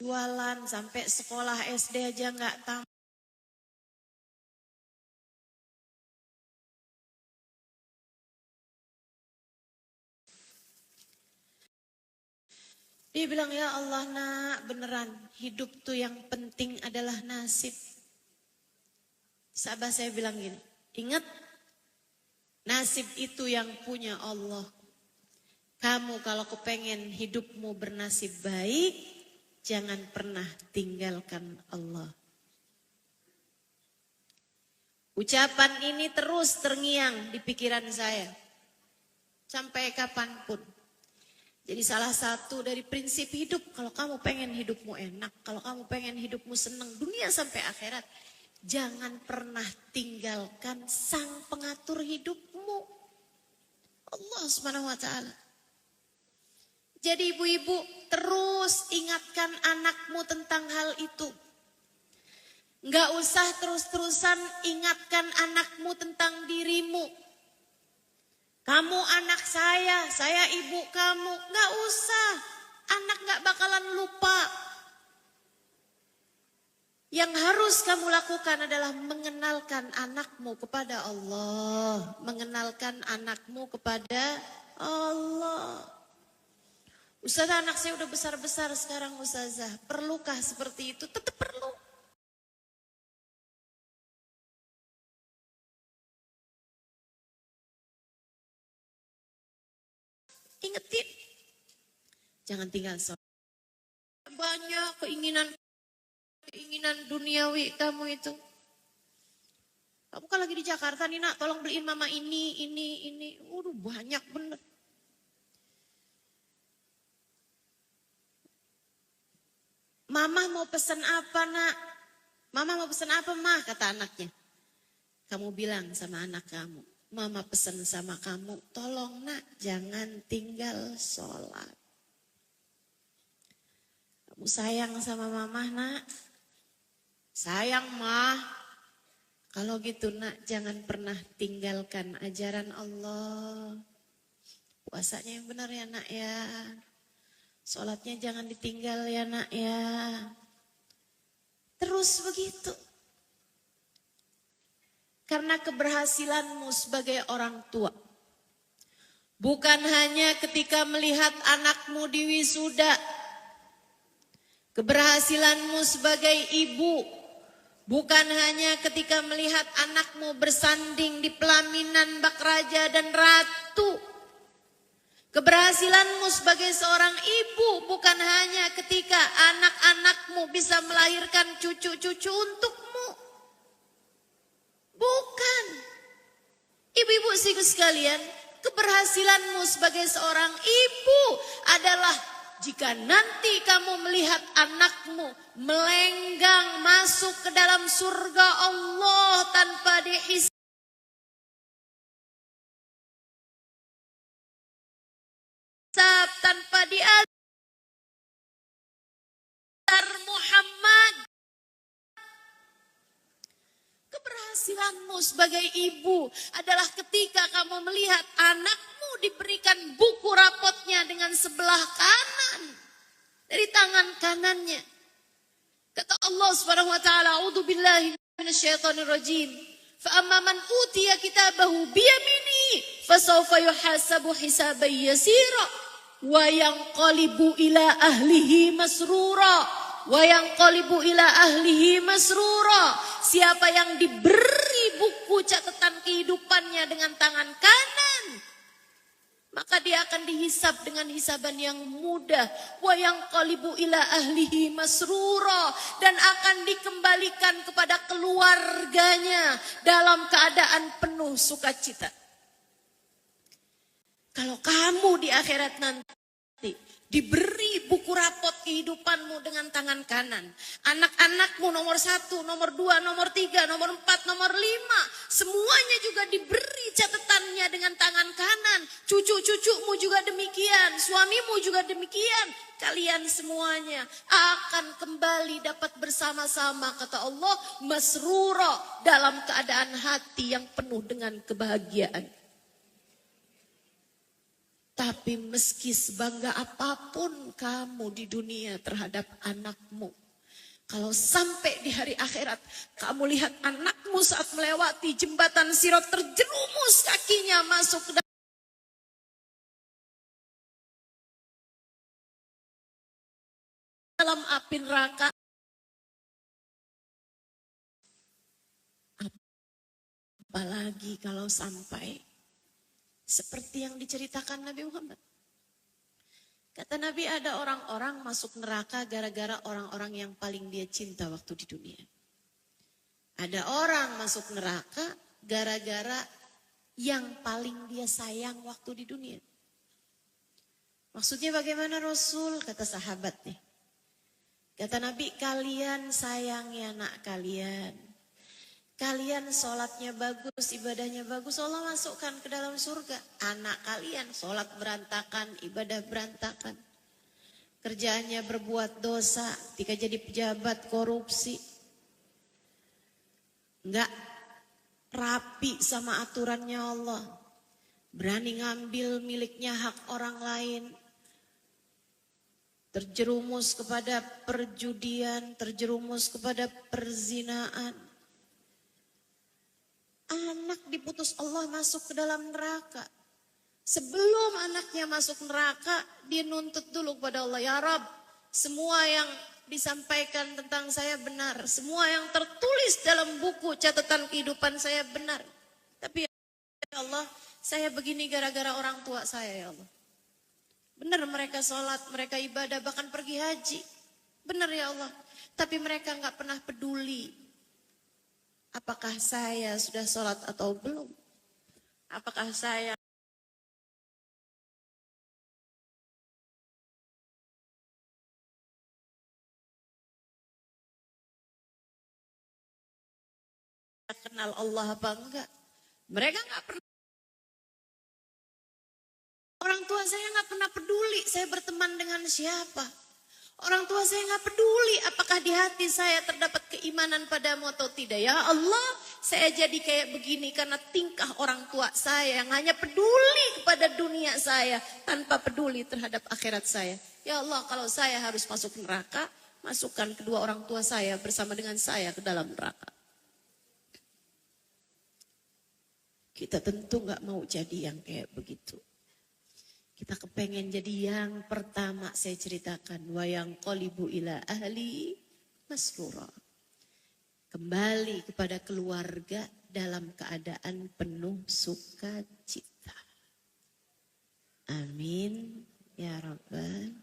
Jualan sampai sekolah SD aja nggak tamat. Dia bilang, ya Allah, nak, beneran hidup tuh yang penting adalah nasib. Sahabat saya bilang gini, ingat nasib itu yang punya Allah. Kamu kalau kepengen hidupmu bernasib baik, jangan pernah tinggalkan Allah. Ucapan ini terus terngiang di pikiran saya. Sampai kapanpun. Jadi salah satu dari prinsip hidup, kalau kamu pengen hidupmu enak, kalau kamu pengen hidupmu senang dunia sampai akhirat, jangan pernah tinggalkan sang pengatur hidupmu, Allah Subhanahu wa taala. Jadi ibu-ibu terus ingatkan anakmu tentang hal itu. Enggak usah terus-terusan ingatkan anakmu tentang dirimu. Kamu anak saya ibu kamu. Enggak usah, anak enggak bakalan lupa. Yang harus kamu lakukan adalah mengenalkan anakmu kepada Allah. Mengenalkan anakmu kepada Allah. Ustazah, anak saya udah besar-besar sekarang, Ustazah. Perlukah seperti itu? Tetap perlu. Ingetin. Jangan tinggal banyak keinginan keinginan duniawi kamu itu. Kamu kan lagi di Jakarta nih nak, tolong beliin mama ini. Waduh banyak bener. Mama mau pesan apa nak? Mama mau pesan apa mah? Kata anaknya. Kamu bilang sama anak kamu, mama pesan sama kamu, tolong nak jangan tinggal sholat. Kamu sayang sama mama nak? Sayang mah. Kalau gitu nak jangan pernah tinggalkan ajaran Allah. Puasanya yang benar ya nak ya. Sholatnya jangan ditinggal ya nak ya. Terus begitu. Karena keberhasilanmu sebagai orang tua. Bukan hanya ketika melihat anakmu di wisuda. Keberhasilanmu sebagai ibu. Bukan hanya ketika melihat anakmu bersanding di pelaminan bak raja dan ratu. Keberhasilanmu sebagai seorang ibu bukan hanya ketika anak-anakmu bisa melahirkan cucu-cucu untukmu. Bukan. Ibu-ibu sekalian, keberhasilanmu sebagai seorang ibu adalah jika nanti kamu melihat anakmu melenggang masuk ke dalam surga Allah tanpa dihisab. Tanpa diazab Muhammad. Keberhasilanmu sebagai ibu adalah ketika kamu melihat anakmu diberikan buku rapotnya dengan sebelah kanan dari tangan kanannya. Kata Allah Subhanahu wa taala, "A'udzubillahi minasyaitonir rajim. Fa amma man utiya kitabahu biyaminihi fasawfa yuhasabu hisaban yasira wa yanqalibu ila ahlihi masrura." Siapa yang diberi buku catatan kehidupannya dengan tangan kanan, maka dia akan dihisab dengan hisaban yang mudah. Wa yanqalibu ila ahlihi masrura, dan akan dikembalikan kepada keluarganya dalam keadaan penuh sukacita. Kalau kamu di akhirat nanti diberi buku rapot kehidupanmu dengan tangan kanan. Anak-anakmu nomor 1, nomor 2, nomor 3, nomor 4, nomor 5. Semuanya juga diberi catatannya dengan tangan kanan. Cucu-cucumu juga demikian. Suamimu juga demikian. Kalian semuanya akan kembali dapat bersama-sama, kata Allah, masrura, dalam keadaan hati yang penuh dengan kebahagiaan. Tapi meski sebangga apapun kamu di dunia terhadap anakmu, kalau sampai di hari akhirat kamu lihat anakmu saat melewati jembatan Sirat terjerumus kakinya masuk ke dalam api neraka, apalagi kalau sampai seperti yang diceritakan Nabi Muhammad. Kata Nabi, ada orang-orang masuk neraka gara-gara orang-orang yang paling dia cinta waktu di dunia. Ada orang masuk neraka gara-gara yang paling dia sayang waktu di dunia. Maksudnya bagaimana Rasul? Kata sahabat nih. Kata Nabi, kalian sayangi anak kalian. Kalian sholatnya bagus, ibadahnya bagus, Allah masukkan ke dalam surga. Anak kalian sholat berantakan, ibadah berantakan. Kerjaannya berbuat dosa, ketika jadi pejabat korupsi. Enggak rapi sama aturannya Allah. Berani ngambil miliknya hak orang lain. Terjerumus kepada perjudian, terjerumus kepada perzinaan. Anak diputus Allah masuk ke dalam neraka. Sebelum anaknya masuk neraka, dia nuntut dulu kepada Allah. Ya Rabb, semua yang disampaikan tentang saya benar. Semua yang tertulis dalam buku catatan kehidupan saya benar. Tapi ya Allah, saya begini gara-gara orang tua saya ya Allah. Benar mereka sholat, mereka ibadah, bahkan pergi haji. Benar ya Allah. Tapi mereka nggak pernah peduli. Apakah saya sudah sholat atau belum? Apakah saya kenal Allah apa enggak? Mereka nggak pernah. Orang tua saya nggak pernah peduli saya berteman dengan siapa. Orang tua saya nggak peduli apakah di hati saya terdapat keimanan padamu atau tidak. Ya Allah, saya jadi kayak begini karena tingkah orang tua saya yang hanya peduli kepada dunia saya tanpa peduli terhadap akhirat saya. Ya Allah, kalau saya harus masuk neraka, masukkan kedua orang tua saya bersama dengan saya ke dalam neraka. Kita tentu nggak mau jadi yang kayak begitu. Kita kepengen jadi yang pertama saya ceritakan. Wayang qolibu ila ahli masrura. Kembali kepada keluarga dalam keadaan penuh sukacita. Amin. Ya Rabbal.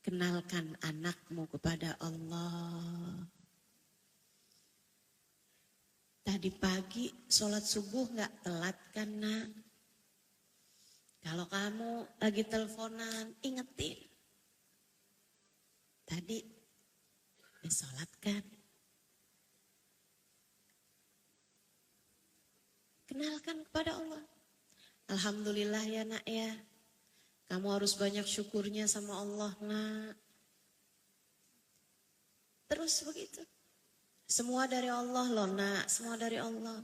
Kenalkan anakmu kepada Allah. Tadi pagi sholat subuh gak telat kan nak? Kalau kamu lagi teleponan, ingetin. Tadi sholat kan? Kenalkan kepada Allah. Alhamdulillah ya nak ya. Kamu harus banyak syukurnya sama Allah nak. Terus begitu. Semua dari Allah loh nak, semua dari Allah.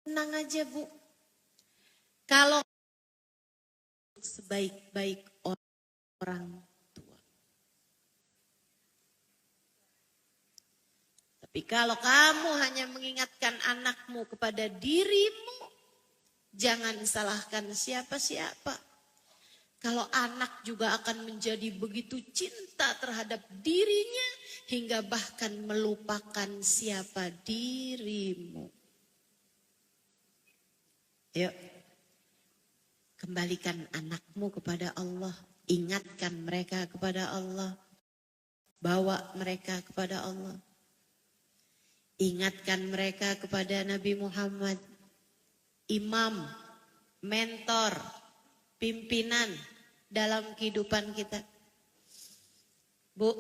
Tenang aja Bu. Kalau sebaik-baik orang tua. Tapi kalau kamu hanya mengingatkan anakmu kepada dirimu, jangan salahkan siapa-siapa. Kalau anak juga akan menjadi begitu cinta terhadap dirinya, hingga bahkan melupakan siapa dirimu. Yuk, kembalikan anakmu kepada Allah. Ingatkan mereka kepada Allah. Bawa mereka kepada Allah. Ingatkan mereka kepada Nabi Muhammad. Imam, mentor, pimpinan dalam kehidupan kita. Bu,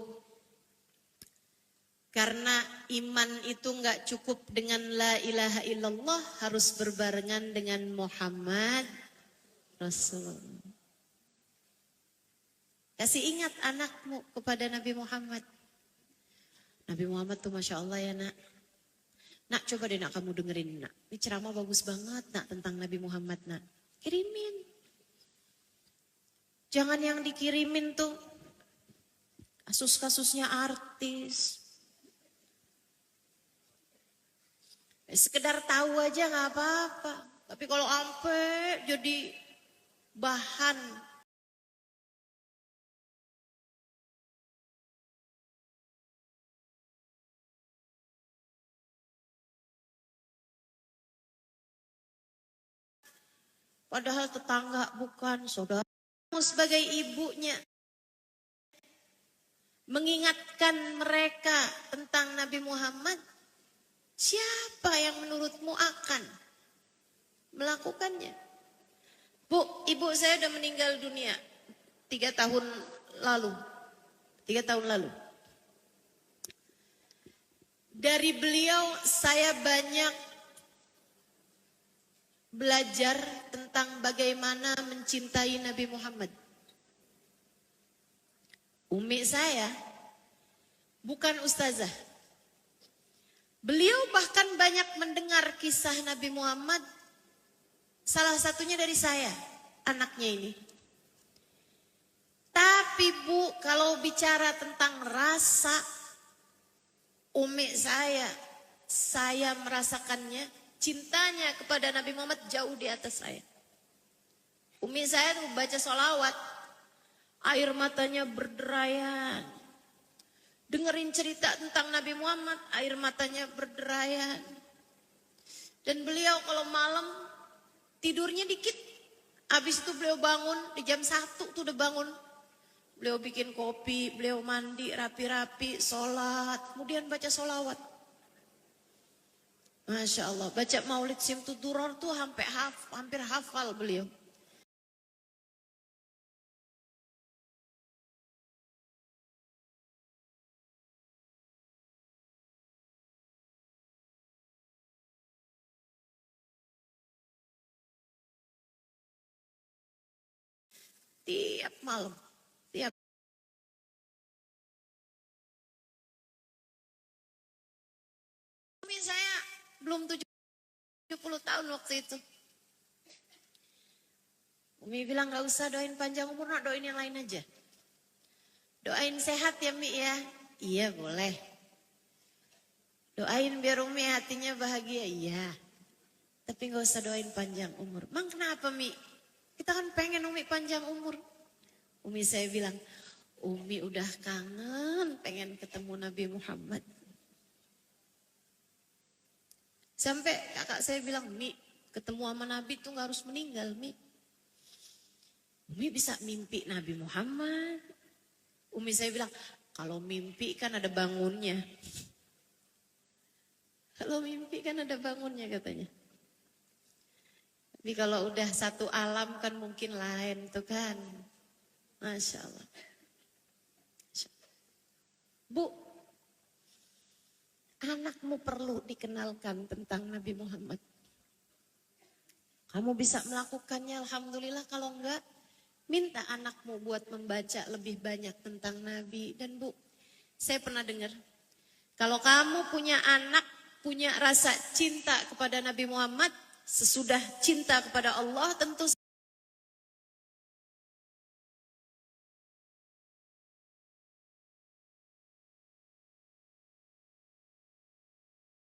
karena iman itu enggak cukup dengan la ilaha illallah, harus berbarengan dengan Muhammad Rasulullah. Kasih ingat anakmu kepada Nabi Muhammad. Nabi Muhammad tuh Masya Allah ya nak. Nak coba deh nak kamu dengerin nak. Ini ceramah bagus banget nak tentang Nabi Muhammad nak. Kirimin. Jangan yang dikirimin tuh kasus-kasusnya artis. Sekedar tahu aja gak apa-apa. Tapi kalau sampai jadi bahan. Padahal tetangga bukan saudara. Sebagai ibunya. Mengingatkan mereka tentang Nabi Muhammad. Siapa yang menurutmu akan melakukannya? Bu, ibu saya udah meninggal dunia 3 tahun lalu. 3 tahun lalu. Dari beliau saya banyak belajar tentang bagaimana mencintai Nabi Muhammad. Umi saya bukan ustazah. Beliau bahkan banyak mendengar kisah Nabi Muhammad. Salah satunya dari saya, anaknya ini. Tapi Bu, kalau bicara tentang rasa, umi saya merasakannya, cintanya kepada Nabi Muhammad jauh di atas saya. Umi saya tuh baca sholawat, air matanya berderayan. dengerin cerita tentang Nabi Muhammad, air matanya berderayan. Dan beliau kalau malam tidurnya dikit, habis itu beliau bangun di jam 1 tuh udah bangun. Beliau bikin kopi, beliau mandi rapi-rapi, sholat, kemudian baca sholawat. Masya Allah, baca maulid Simtud Duror tuh hampir hafal beliau. Tiap malam, tiap. Saya belum 70 tahun waktu itu. Umi bilang gak usah doain panjang umur, nak doain yang lain aja. Doain sehat ya Mi ya. Iya boleh. Doain biar Umi hatinya bahagia, iya. Tapi gak usah doain panjang umur. Mang kenapa Mi? Kita kan pengen Umi panjang umur. Umi saya bilang, Umi udah kangen pengen ketemu Nabi Muhammad. Sampai kakak saya bilang, Mi, ketemu sama Nabi tuh gak harus meninggal, Mi. Umi bisa mimpi Nabi Muhammad. Umi saya bilang, kalau mimpi kan ada bangunnya. Kalau mimpi kan ada bangunnya katanya. Tapi kalau udah satu alam kan mungkin lain tuh kan. Masya Allah. Bu, anakmu perlu dikenalkan tentang Nabi Muhammad. Kamu bisa melakukannya, alhamdulillah. Kalau enggak, minta anakmu buat membaca lebih banyak tentang Nabi. Dan Bu, saya pernah dengar, kalau kamu punya anak, punya rasa cinta kepada Nabi Muhammad, sesudah cinta kepada Allah, tentu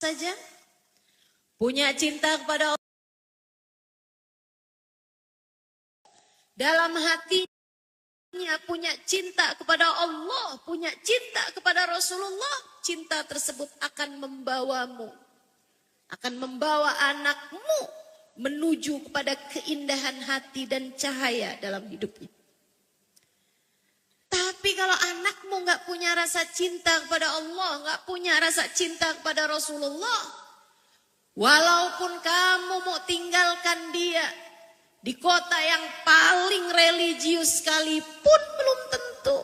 saja punya cinta kepada Allah. Dalam hatinya punya cinta kepada Allah, punya cinta kepada Rasulullah, cinta tersebut akan membawamu, akan membawa anakmu menuju kepada keindahan hati dan cahaya dalam hidupnya. Tapi kalau anakmu gak punya rasa cinta kepada Allah, gak punya rasa cinta kepada Rasulullah, walaupun kamu mau tinggalkan dia di kota yang paling religius sekalipun, belum tentu.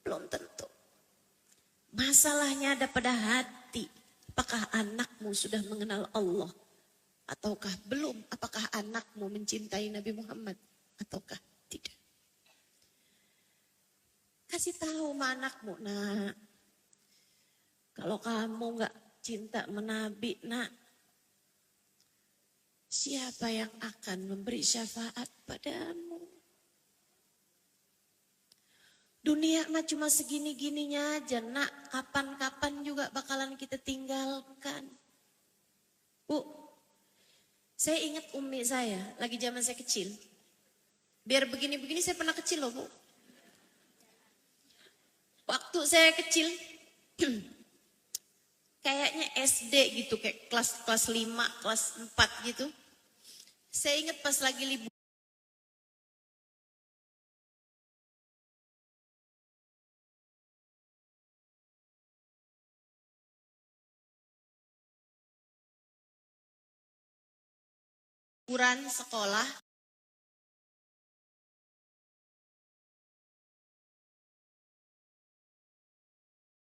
Belum tentu. Masalahnya ada pada hati. Apakah anakmu sudah mengenal Allah? Ataukah belum? Apakah anakmu mencintai Nabi Muhammad? Ataukah tidak? Kasih tahu sama anakmu, nak. Kalau kamu gak cinta sama Nabi, nak. Siapa yang akan memberi syafaat padamu? Dunia mah cuma segini-gininya aja, nak. Kapan-kapan juga bakalan kita tinggalkan. Bu, saya ingat umi saya, lagi zaman saya kecil. Biar begini-begini saya pernah kecil loh, Bu. Waktu saya kecil, kayaknya SD gitu, kayak kelas 5, kelas 4 gitu. Saya ingat pas lagi liburan. Liburan sekolah.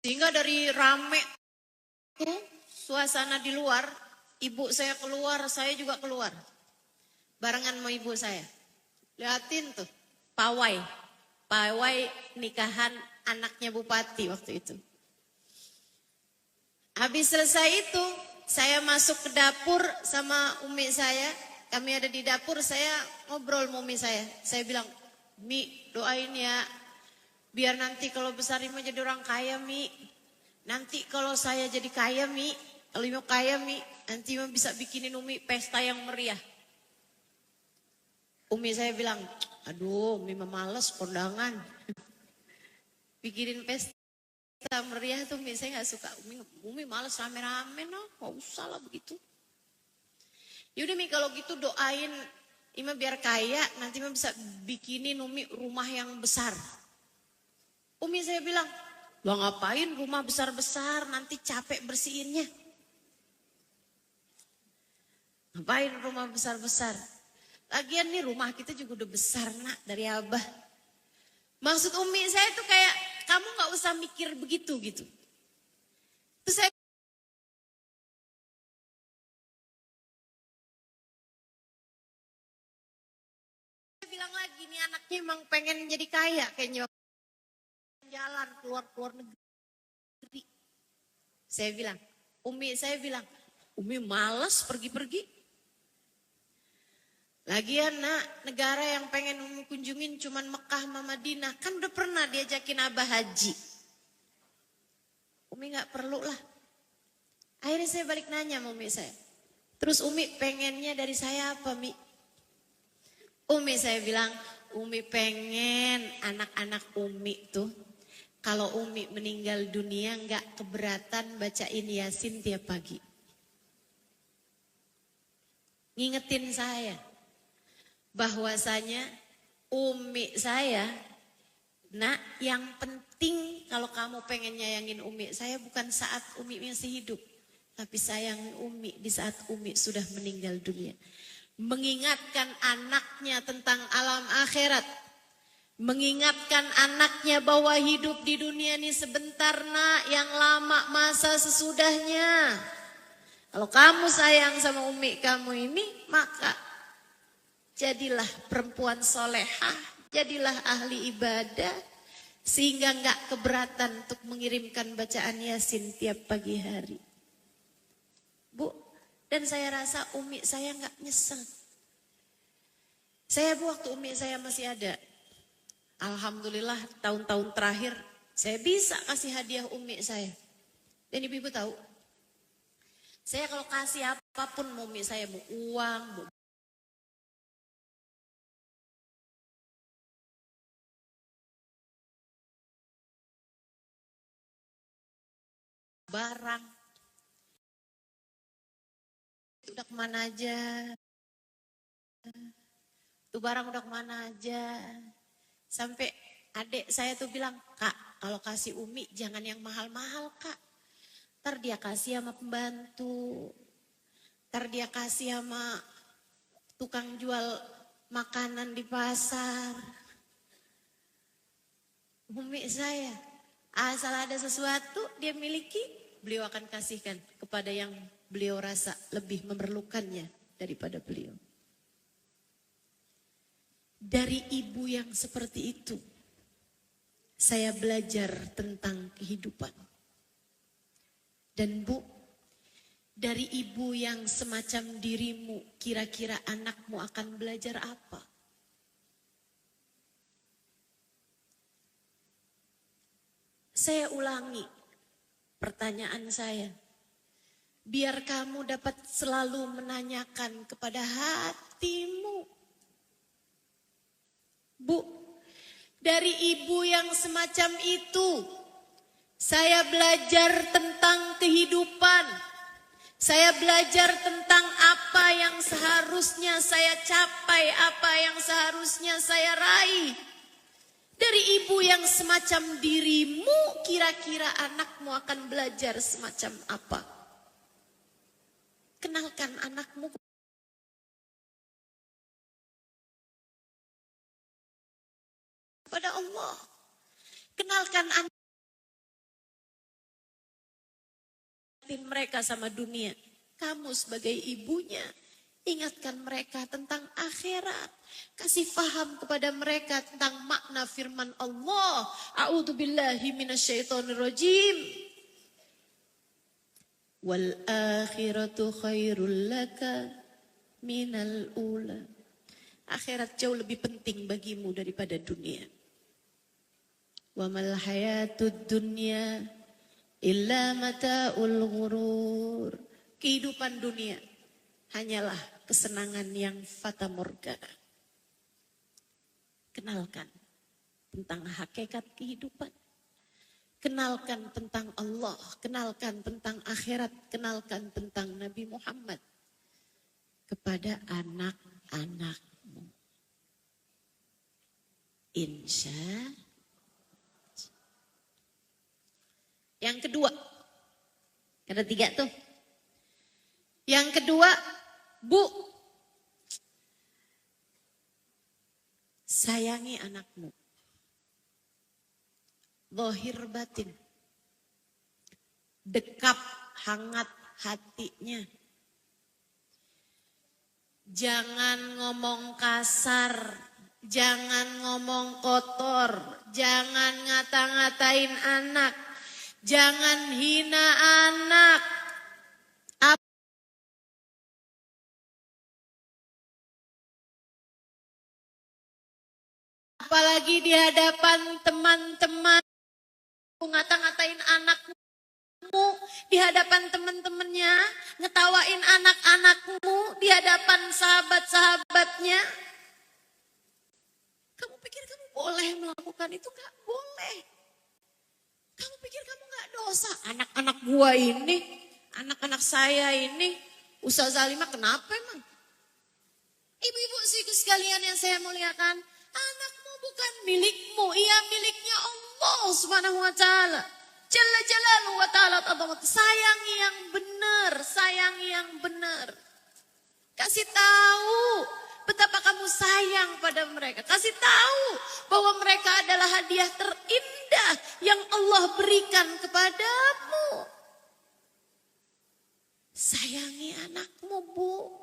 Sehingga dari rame suasana di luar, ibu saya keluar, saya juga keluar. Barengan sama ibu saya. Lihatin tuh, pawai. Pawai nikahan anaknya bupati waktu itu. Habis selesai itu, saya masuk ke dapur sama umi saya. Kami ada di dapur, saya ngobrol sama umi saya. Saya bilang, Mi, doain ya. Biar nanti kalau besar Ima jadi orang kaya, Mi. Nanti kalau saya jadi kaya, Mi. Kalau Ima kaya, Mi. Nanti Ima bisa bikinin Umi pesta yang meriah. Umi saya bilang, aduh Umi mah males kondangan. bikinin pesta meriah tuh Umi, saya gak suka. Umi males rame-rame, no, gak usah lah begitu. Yaudah Mi, kalau gitu doain Ima biar kaya, nanti Ima bisa bikinin Umi rumah yang besar. Umi saya bilang, lo ngapain rumah besar-besar, nanti capek bersihinnya. Ngapain rumah besar-besar? Lagian nih rumah kita juga udah besar nak dari Abah. Maksud Umi saya tuh kayak, kamu gak usah mikir begitu gitu. Terus saya bilang lagi, nih anaknya emang pengen jadi kaya kayaknya. Jalan keluar negeri. Saya bilang, Umi malas pergi-pergi. Lagian nak, negara yang pengen Umi kunjungin cuman Mekah sama Madinah. Kan udah pernah diajakin Abah haji. Umi gak perlu lah. Akhirnya saya balik nanya sama Umi saya. Terus Umi pengennya dari saya apa Mi? Umi saya bilang, Umi pengen anak-anak Umi tuh, kalau Umi meninggal dunia gak keberatan bacain Yasin tiap pagi. Ngingetin saya bahwasanya Umi saya, nak yang penting kalau kamu pengen nyayangin Umi saya bukan saat Umi masih hidup, tapi sayang Umi di saat Umi sudah meninggal dunia. Mengingatkan anaknya tentang alam akhirat. Mengingatkan anaknya bahwa hidup di dunia ini sebentar nak, yang lama masa sesudahnya. Kalau kamu sayang sama Umi kamu ini, maka jadilah perempuan solehah, jadilah ahli ibadah, sehingga gak keberatan untuk mengirimkan bacaan Yasin tiap pagi hari. Bu, dan saya rasa Umi saya gak nyesel. Saya waktu Umi saya masih ada, alhamdulillah tahun-tahun terakhir saya bisa kasih hadiah Umi saya. Dan ibu-ibu tahu, saya kalau kasih apapun Umi saya, mau uang, mau barang, udah kemana aja, tuh barang udah kemana aja. Sampai adik saya tuh bilang, Kak kalau kasih Umi jangan yang mahal-mahal Kak. Ntar dia kasih sama pembantu, ntar dia kasih sama tukang jual makanan di pasar. Umi saya, asal ada sesuatu dia miliki, beliau akan kasihkan kepada yang beliau rasa lebih memerlukannya daripada beliau. Dari ibu yang seperti itu, saya belajar tentang kehidupan. Dan Bu, dari ibu yang semacam dirimu, kira-kira anakmu akan belajar apa? Saya ulangi pertanyaan saya. Biar kamu dapat selalu menanyakan kepada hatimu. Bu, dari ibu yang semacam itu, saya belajar tentang kehidupan. Saya belajar tentang apa yang seharusnya saya capai, apa yang seharusnya saya raih. Dari ibu yang semacam dirimu, kira-kira anakmu akan belajar semacam apa? Kenalkan anakmu kepada Allah. Kenalkan mereka sama dunia. Kamu sebagai ibunya, ingatkan mereka tentang akhirat. Kasih faham kepada mereka tentang makna firman Allah. A'udzubillahi minasyaitonirrajim. Wal akhiratu khairul laka minal ula. Akhirat jauh lebih penting bagimu daripada dunia. Wa mal hayatud dunya illa mata'ul ghurur. Kehidupan dunia hanyalah kesenangan yang fata morgana. Kenalkan tentang hakikat kehidupan. Kenalkan tentang Allah, kenalkan tentang akhirat, kenalkan tentang Nabi Muhammad kepada anak-anakmu. Insya. Yang kedua, ada 3 tuh. Yang kedua, Bu, sayangi anakmu. Zahir batin. Dekap hangat hatinya. Jangan ngomong kasar, jangan ngomong kotor, jangan ngata-ngatain anak, jangan hina anak. Apalagi di hadapan teman-teman, ngata-ngatain anakmu, di hadapan teman-temannya, ngetawain anak-anakmu, di hadapan sahabat-sahabatnya. Kamu pikir kamu boleh melakukan itu? Gak boleh. Kamu pikir kamu gak dosa? Anak-anak gua ini, anak-anak saya ini, Ustaz Zalimah kenapa emang? Ibu-ibu sekalian yang saya muliakan, anakmu bukan milikmu, ia miliknya Allah Subhanahu wa taala. Jalla jalaluhu wa ta'ala. Sayangi yang benar, sayangi yang benar. Kasih tahu betapa kamu sayang pada mereka. Kasih tahu bahwa mereka adalah hadiah terindah yang Allah berikan kepadamu. Sayangi anakmu, Bu.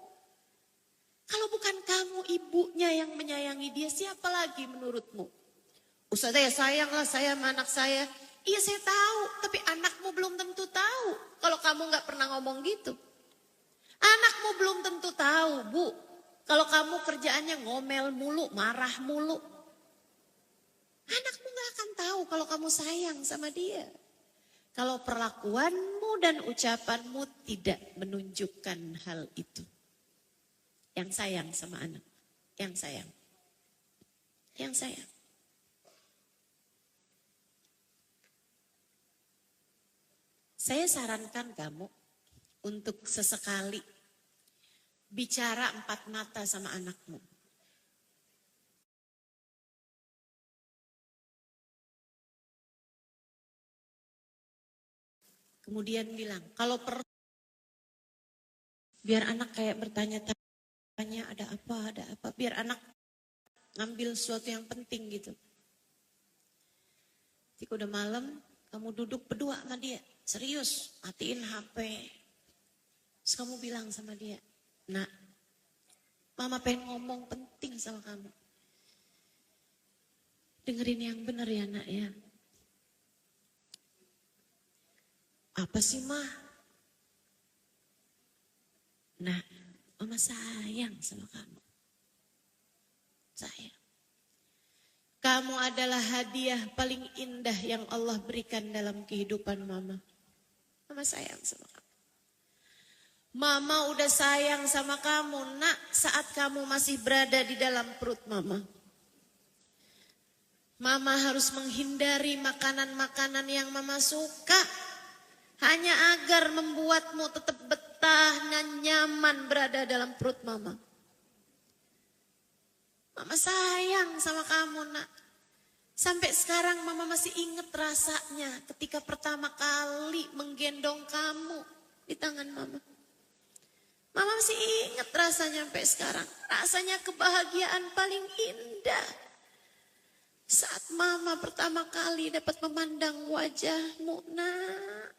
Kalau bukan kamu ibunya yang menyayangi dia, siapa lagi menurutmu? Ustaz, saya sayang lah saya sama anak saya. Iya saya tahu, tapi anakmu belum tentu tahu. Kalau kamu gak pernah ngomong gitu. Anakmu belum tentu tahu, Bu. Kalau kamu kerjaannya ngomel mulu, marah mulu. Anakmu gak akan tahu kalau kamu sayang sama dia. Kalau perlakuanmu dan ucapanmu tidak menunjukkan hal itu. Yang sayang sama anak. Yang sayang. Yang sayang. Saya sarankan kamu untuk sesekali bicara 4 mata sama anakmu. Kemudian bilang, kalau perlu biar anak kayak bertanya-tanya ada apa. Biar anak ngambil sesuatu yang penting gitu. Ketika udah malam, kamu duduk berdua sama dia. Serius, matiin HP. Terus kamu bilang sama dia, Nak, Mama pengen ngomong penting sama kamu. Dengerin yang benar ya Nak ya. Apa sih Ma? Nak, Mama sayang sama kamu. Sayang. Kamu adalah hadiah paling indah yang Allah berikan dalam kehidupan Mama. Mama sayang sama kamu. Mama udah sayang sama kamu, Nak, saat kamu masih berada di dalam perut Mama. Mama harus menghindari makanan-makanan yang Mama suka. Hanya agar membuatmu tetap betah dan nyaman berada dalam perut Mama. Mama sayang sama kamu, Nak. Sampai sekarang Mama masih ingat rasanya ketika pertama kali menggendong kamu di tangan Mama. Mama masih ingat rasanya sampai sekarang. Rasanya kebahagiaan paling indah. Saat Mama pertama kali dapat memandang wajahmu, Nak.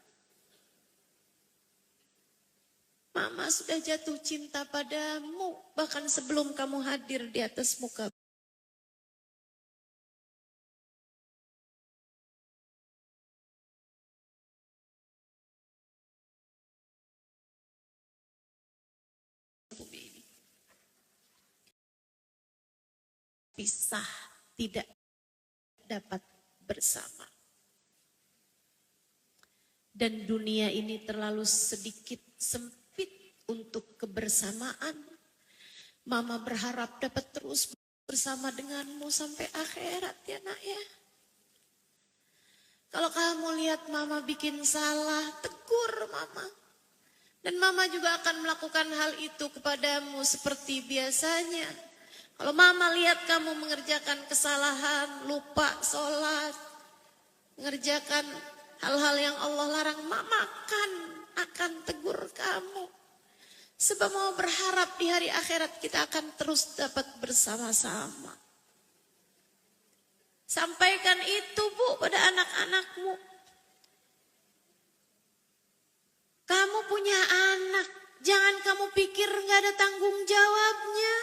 Mama sudah jatuh cinta padamu. Bahkan sebelum kamu hadir di atas muka. Pisah tidak dapat bersama. Dan dunia ini terlalu sedikit sempit untuk kebersamaan. Mama berharap dapat terus bersama denganmu sampai akhirat ya Nak ya. Kalau kamu lihat mama bikin salah, tegur mama. Dan mama juga akan melakukan hal itu kepadamu seperti biasanya. Kalau mama lihat kamu mengerjakan kesalahan, lupa sholat, mengerjakan hal-hal yang Allah larang, mama akan tegur kamu. Sebab mau berharap di hari akhirat kita akan terus dapat bersama-sama. Sampaikan itu Bu pada anak-anakmu. Kamu punya anak, jangan kamu pikir gak ada tanggung jawabnya.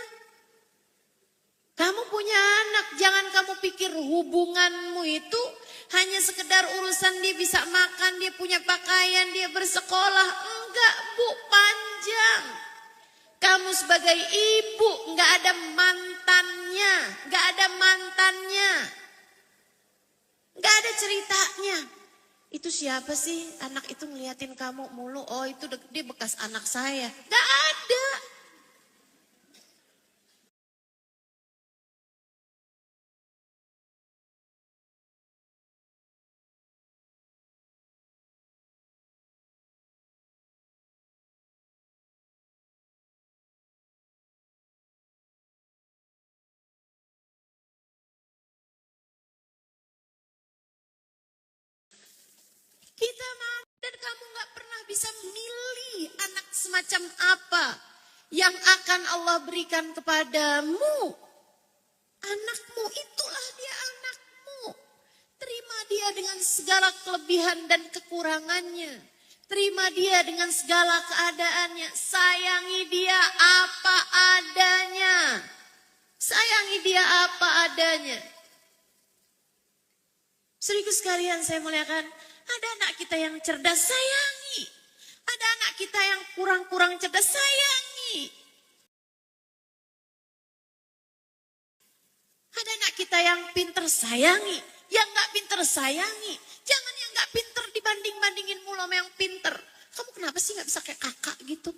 Kamu punya anak, jangan kamu pikir hubunganmu itu hanya sekedar urusan dia bisa makan, dia punya pakaian, dia bersekolah. Enggak Bu, panjang. Kamu sebagai ibu enggak ada mantannya, enggak ada mantannya. Enggak ada ceritanya. Itu siapa sih anak itu ngeliatin kamu mulu? Oh itu dia bekas anak saya. Enggak ada. Kita mau dan kamu gak pernah bisa milih anak semacam apa yang akan Allah berikan kepadamu. Anakmu itulah dia anakmu. Terima dia dengan segala kelebihan dan kekurangannya. Terima dia dengan segala keadaannya. Sayangi dia apa adanya. Sayangi dia apa adanya. Seribu sekalian saya muliakan. Ada anak kita yang cerdas, sayangi. Ada anak kita yang kurang-kurang cerdas, sayangi. Ada anak kita yang pinter, sayangi. Yang gak pinter, sayangi. Jangan yang gak pinter dibanding-bandingin mulu sama yang pinter. Kamu kenapa sih gak bisa kayak kakak gitu?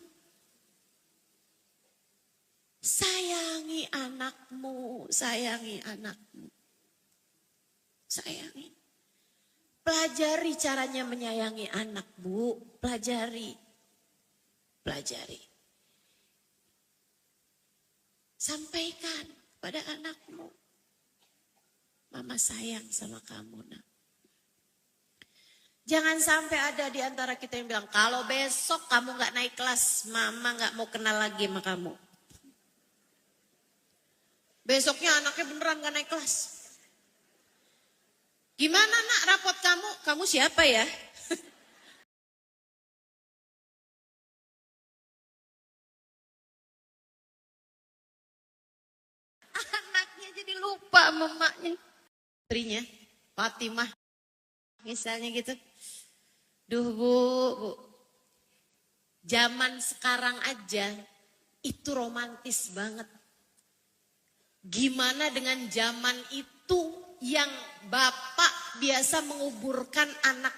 Sayangi anakmu, sayangi anakmu. Sayangi. Pelajari caranya menyayangi anak, Bu. Pelajari. Pelajari. Sampaikan pada anakmu. Mama sayang sama kamu, nak. Jangan sampai ada di antara kita yang bilang, kalau besok kamu gak naik kelas, mama gak mau kenal lagi sama kamu. Besoknya anaknya beneran gak naik kelas. Gimana nak rapot kamu? Kamu siapa ya? Anaknya jadi lupa mamanya. Putrinya, Fatimah. Misalnya gitu. Duh bu. Zaman sekarang aja itu romantis banget. Gimana dengan zaman itu yang bapak biasa menguburkan anak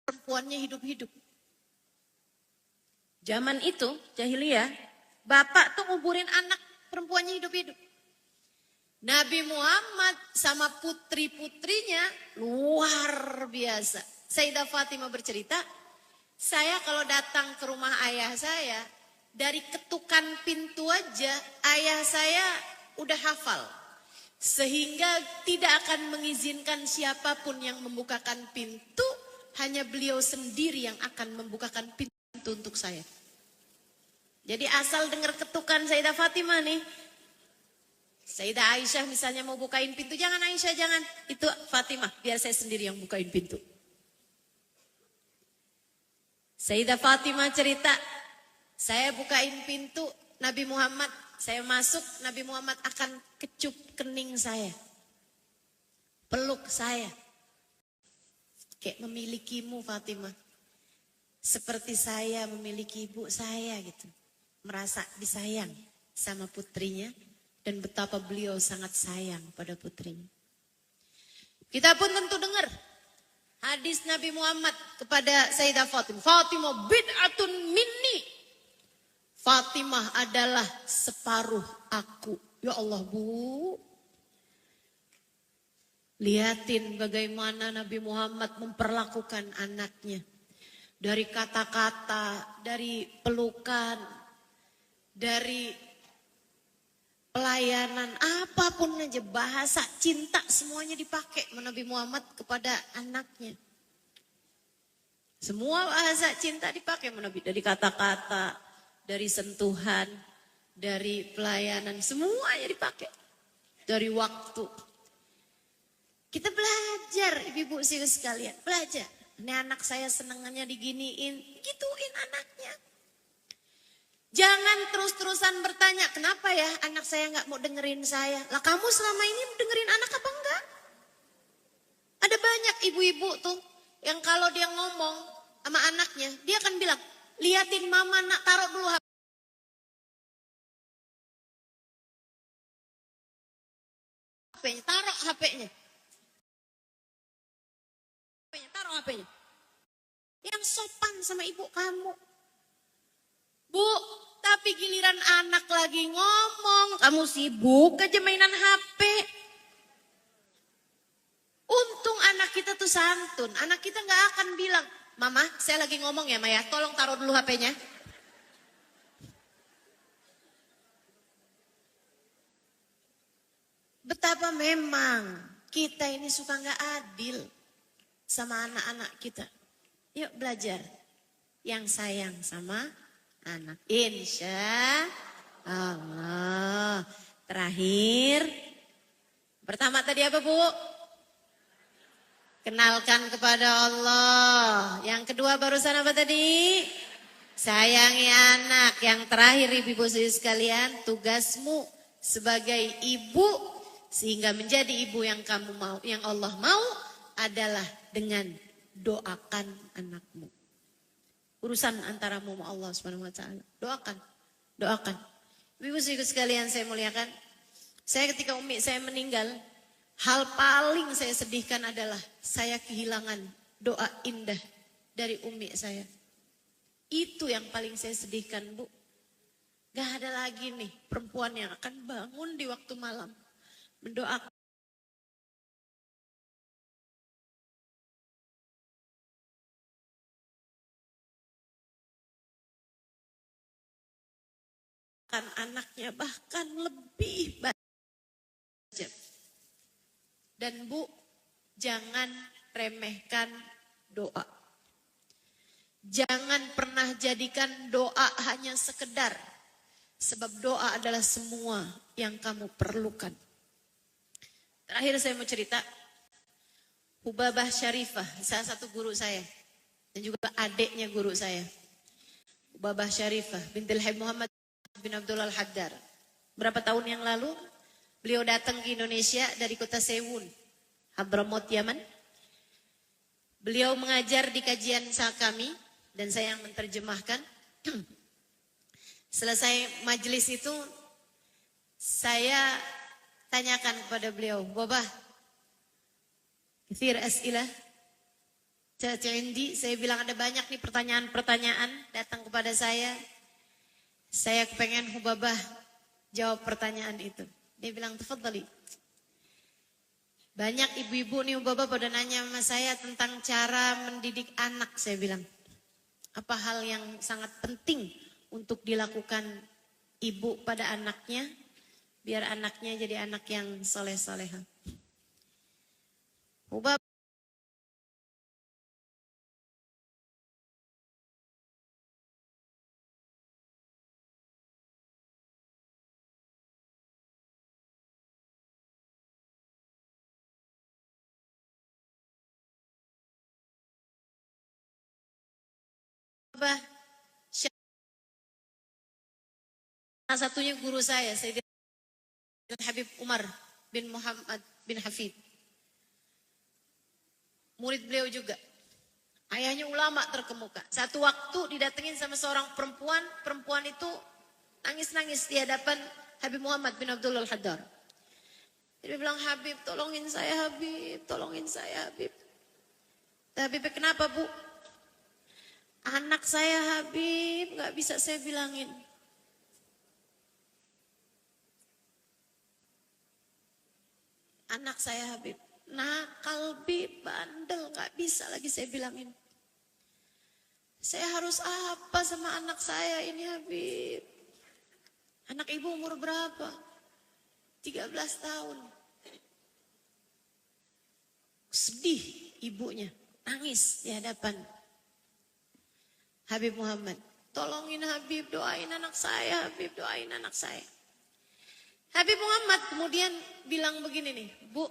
perempuannya hidup-hidup. Zaman itu, jahiliyah, bapak tuh nguburin anak perempuannya hidup-hidup. Nabi Muhammad sama putri-putrinya luar biasa. Sayyidah Fatimah bercerita, saya kalau datang ke rumah ayah saya, dari ketukan pintu aja ayah saya udah hafal. Sehingga tidak akan mengizinkan siapapun yang membukakan pintu, hanya beliau sendiri yang akan membukakan pintu untuk saya. Jadi asal dengar ketukan Sayyidah Fatimah nih, Sayyidah Aisyah misalnya mau bukain pintu, jangan Aisyah, jangan. Itu Fatimah, biar saya sendiri yang bukain pintu. Sayyidah Fatimah cerita, saya bukain pintu Nabi Muhammad, saya masuk, Nabi Muhammad akan kecup kening saya. Peluk saya. Kayak memilikimu Fatimah. Seperti saya memiliki ibu saya gitu. Merasa disayang sama putrinya. Dan betapa beliau sangat sayang pada putrinya. Kita pun tentu dengar. Hadis Nabi Muhammad kepada Sayyidah Fatimah. Fatimah bid'atun minni. Fatimah adalah separuh aku. Ya Allah Bu. Lihatin bagaimana Nabi Muhammad memperlakukan anaknya. Dari kata-kata, dari pelukan, dari pelayanan, apapun aja, bahasa cinta semuanya dipakai Nabi Muhammad kepada anaknya. Semua bahasa cinta dipakai Nabi, dari kata-kata, dari sentuhan, dari pelayanan, semuanya dipakai. Dari waktu. Kita belajar, ibu-ibu sekalian, belajar. Ini anak saya senengannya diginiin, gituin anaknya. Jangan terus-terusan bertanya, kenapa ya anak saya gak mau dengerin saya? Lah kamu selama ini dengerin anak apa enggak? Ada banyak ibu-ibu tuh, yang kalau dia ngomong sama anaknya, dia akan bilang, liatin mama nak, taruh dulu HP-nya, taruh HP-nya. Taruh HP-nya. Yang sopan sama ibu kamu. Bu, tapi giliran anak lagi ngomong, kamu sibuk aja mainan HP. Untung anak kita tuh santun. Anak kita gak akan bilang, Mama, saya lagi ngomong ya Maya, tolong taruh dulu HP-nya. Betapa memang kita ini suka gak adil sama anak-anak kita. Yuk belajar yang sayang sama anak. Insya Allah. Terakhir. Pertama tadi apa Bu? Kenalkan kepada Allah. Yang kedua barusan apa tadi? Sayangi anak. Yang terakhir ibu-ibu sekalian, tugasmu sebagai ibu sehingga menjadi ibu yang kamu mau, yang Allah mau adalah dengan doakan anakmu. Urusan antaramu sama Allah Subhanahu wa taala. Doakan. Doakan. Ibu sekalian saya muliakan. Saya ketika umi saya meninggal, hal paling saya sedihkan adalah saya kehilangan doa indah dari umi saya. Itu yang paling saya sedihkan, Bu. Gak ada lagi nih perempuan yang akan bangun di waktu malam mendoakan anaknya bahkan lebih banyak. Dan Bu, jangan remehkan doa. Jangan pernah jadikan doa hanya sekedar. Sebab doa adalah semua yang kamu perlukan. Terakhir saya mau cerita. Hubabah Syarifah, salah satu guru saya. Dan juga adiknya guru saya. Hubabah Syarifah bintil Habib Muhammad bin Abdullah Al-Haddar. Berapa tahun yang lalu beliau datang ke Indonesia dari kota Sewun, Hadramaut, Yaman. Beliau mengajar di kajian kami dan saya yang menerjemahkan. Selesai majelis itu saya tanyakan kepada beliau, Babah, kathir as'ilah. Saya bilang ada banyak nih pertanyaan-pertanyaan datang kepada saya. Saya pengen Hubabah jawab pertanyaan itu. Dia bilang, tafadhali. Banyak ibu-ibu nih Hubabah pada nanya sama saya tentang cara mendidik anak. Saya bilang, apa hal yang sangat penting untuk dilakukan ibu pada anaknya. Biar anaknya jadi anak yang soleh-soleha. Hubabah. Salah satunya guru saya, Sayyidina Habib Umar bin Muhammad bin Hafid. Murid beliau juga. Ayahnya ulama terkemuka. Satu waktu didatengin sama seorang perempuan. Perempuan itu nangis-nangis di hadapan Habib Muhammad bin Abdullah Al-Haddar. Dia bilang, Habib tolongin saya Habib, tolongin saya Habib. Habib, kenapa Bu? Anak saya Habib, gak bisa saya bilangin. Anak saya Habib, nakal Bib, bandel, gak bisa lagi saya bilangin. Saya harus apa sama anak saya ini Habib? Anak ibu umur berapa? 13 tahun. Sedih ibunya, nangis di hadapan Habib Muhammad. Tolongin Habib, doain anak saya, Habib doain anak saya. Habib Muhammad kemudian bilang begini nih, Bu,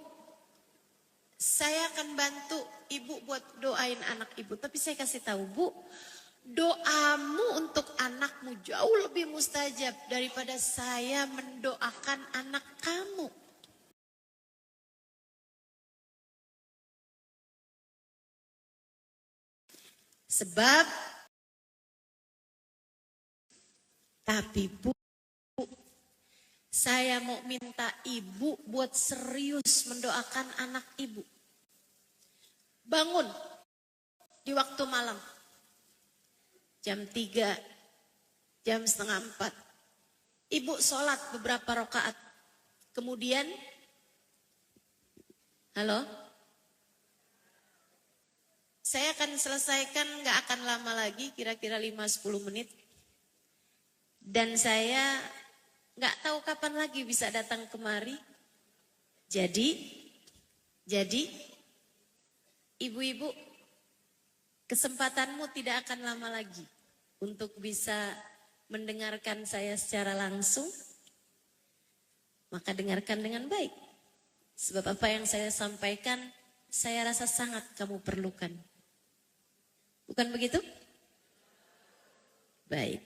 saya akan bantu ibu buat doain anak ibu. Tapi saya kasih tahu, Bu, doamu untuk anakmu jauh lebih mustajab daripada saya mendoakan anak kamu. Sebab, tapi Bu, saya mau minta ibu buat serius mendoakan anak ibu. Bangun di waktu malam. Jam 3, jam setengah 4. Ibu sholat beberapa rakaat. Kemudian, halo? Saya akan selesaikan gak akan lama lagi, kira-kira 5-10 menit. Dan saya gak tahu kapan lagi bisa datang kemari. Jadi, ibu-ibu, kesempatanmu tidak akan lama lagi untuk bisa mendengarkan saya secara langsung. Maka dengarkan dengan baik. Sebab apa yang saya sampaikan, saya rasa sangat kamu perlukan. Bukan begitu? Baik.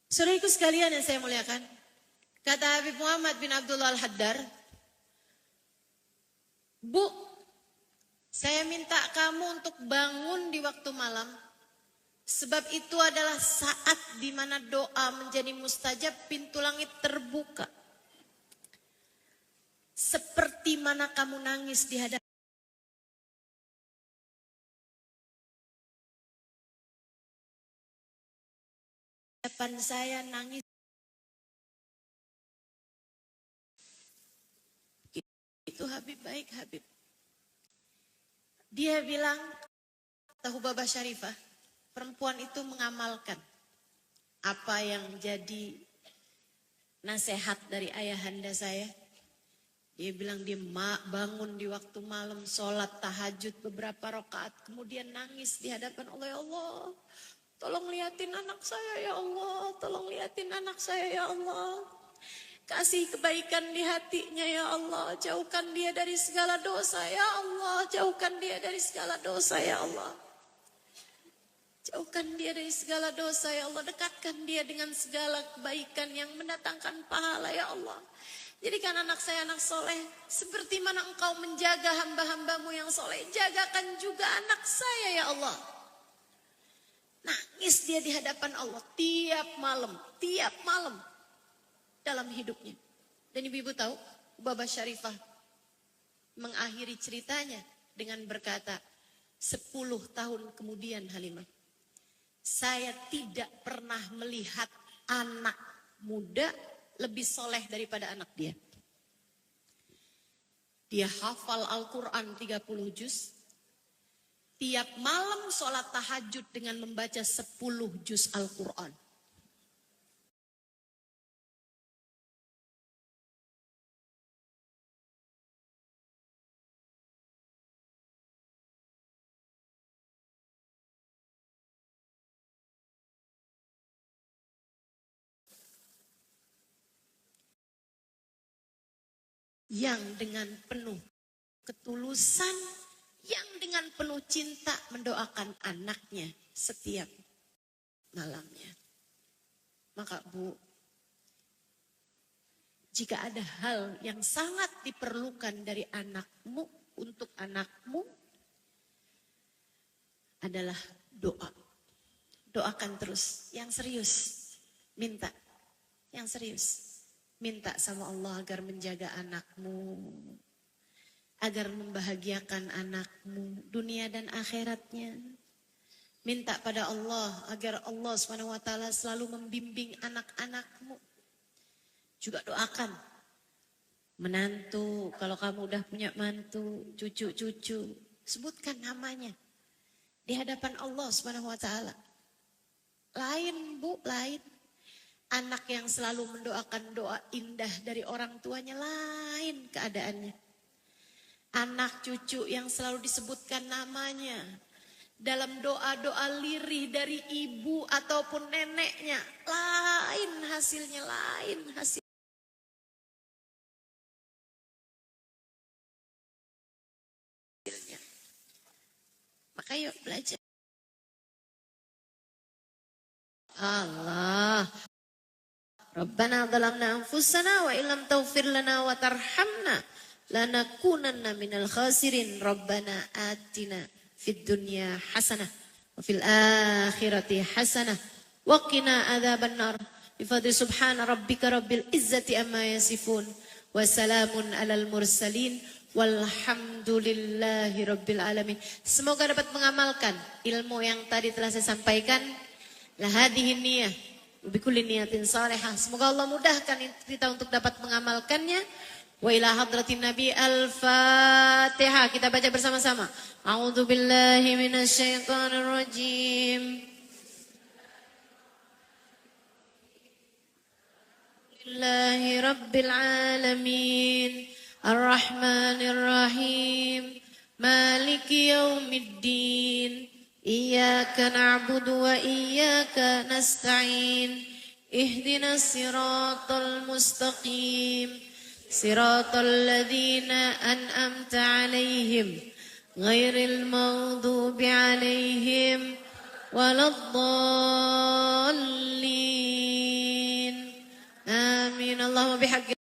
Saudaraku sekalian yang saya muliakan, kata Habib Muhammad bin Abdullah Al-Haddar, Bu, saya minta kamu untuk bangun di waktu malam, sebab itu adalah saat di mana doa menjadi mustajab, pintu langit terbuka. Seperti mana kamu nangis di hadapan saya, nangis. Itu Habib baik, Habib. Dia bilang, tahu Baba Syarifah, perempuan itu mengamalkan apa yang jadi nasihat dari ayahanda saya. Dia bilang dia bangun di waktu malam, sholat tahajud beberapa rakaat, kemudian nangis di hadapan Allah. Ya Allah, tolong liatin anak saya ya Allah, tolong liatin anak saya ya Allah. Kasih kebaikan di hatinya ya Allah, jauhkan dia dari segala dosa ya Allah, jauhkan dia dari segala dosa ya Allah. Jauhkan dia dari segala dosa ya Allah, dekatkan dia dengan segala kebaikan yang mendatangkan pahala ya Allah. Jadikan anak saya anak soleh, seperti mana engkau menjaga hamba-hambamu yang soleh, jagakan juga anak saya ya Allah. Nangis dia di hadapan Allah tiap malam dalam hidupnya. Dan ibu-ibu tahu, Baba Syarifah mengakhiri ceritanya dengan berkata, 10 tahun kemudian Halimah, saya tidak pernah melihat anak muda lebih soleh daripada anak dia. Dia hafal Al-Quran 30 juz. Tiap malam sholat tahajud dengan membaca 10 juz Al-Quran. Yang dengan penuh ketulusan, yang dengan penuh cinta mendoakan anaknya setiap malamnya. Maka Bu, jika ada hal yang sangat diperlukan dari anakmu untuk anakmu adalah doa. Doakan terus, yang serius, minta, yang serius. Minta sama Allah agar menjaga anakmu, agar membahagiakan anakmu dunia dan akhiratnya. Minta pada Allah agar Allah SWT selalu membimbing anak-anakmu. Juga doakan menantu, kalau kamu udah punya mantu, cucu-cucu, sebutkan namanya di hadapan Allah SWT. Lain bu, lain. Anak yang selalu mendoakan doa indah dari orang tuanya, lain keadaannya. Anak cucu yang selalu disebutkan namanya dalam doa-doa lirih dari ibu ataupun neneknya, lain hasilnya, lain hasilnya. Maka yuk belajar. Allah. Rabbana dhalamna anfusana wa illam taghfir lana wa tarhamna lanakunanna minal khasirin. Rabbana atina fid dunya hasanah wa fil akhirati hasanah wa qina adzabannar. Bifadli subhana rabbika rabbil izzati amma yasifun wa salamun alal mursalin walhamdulillahi rabbil alamin. Semoga dapat mengamalkan ilmu yang tadi telah saya sampaikan. Lahadihin niyah bikulli niyatin salihah. Semoga Allah mudahkan kita untuk dapat mengamalkannya. Wa ila hadratin Nabi al-Fatihah. Kita baca bersama-sama. A'udzu billahi minasyaitonir rajim. Billahi rabbil alamin. Ar-Rahmanir Rahim. Maliki yaumiddin. Iyyaka na'budu wa iyyaka nasta'in. Ihdinas siratal mustaqim. Siratal ladzina an'amta 'alaihim ghairil maghdubi 'alaihim waladdallin. Amin. Allahumma bihaqqi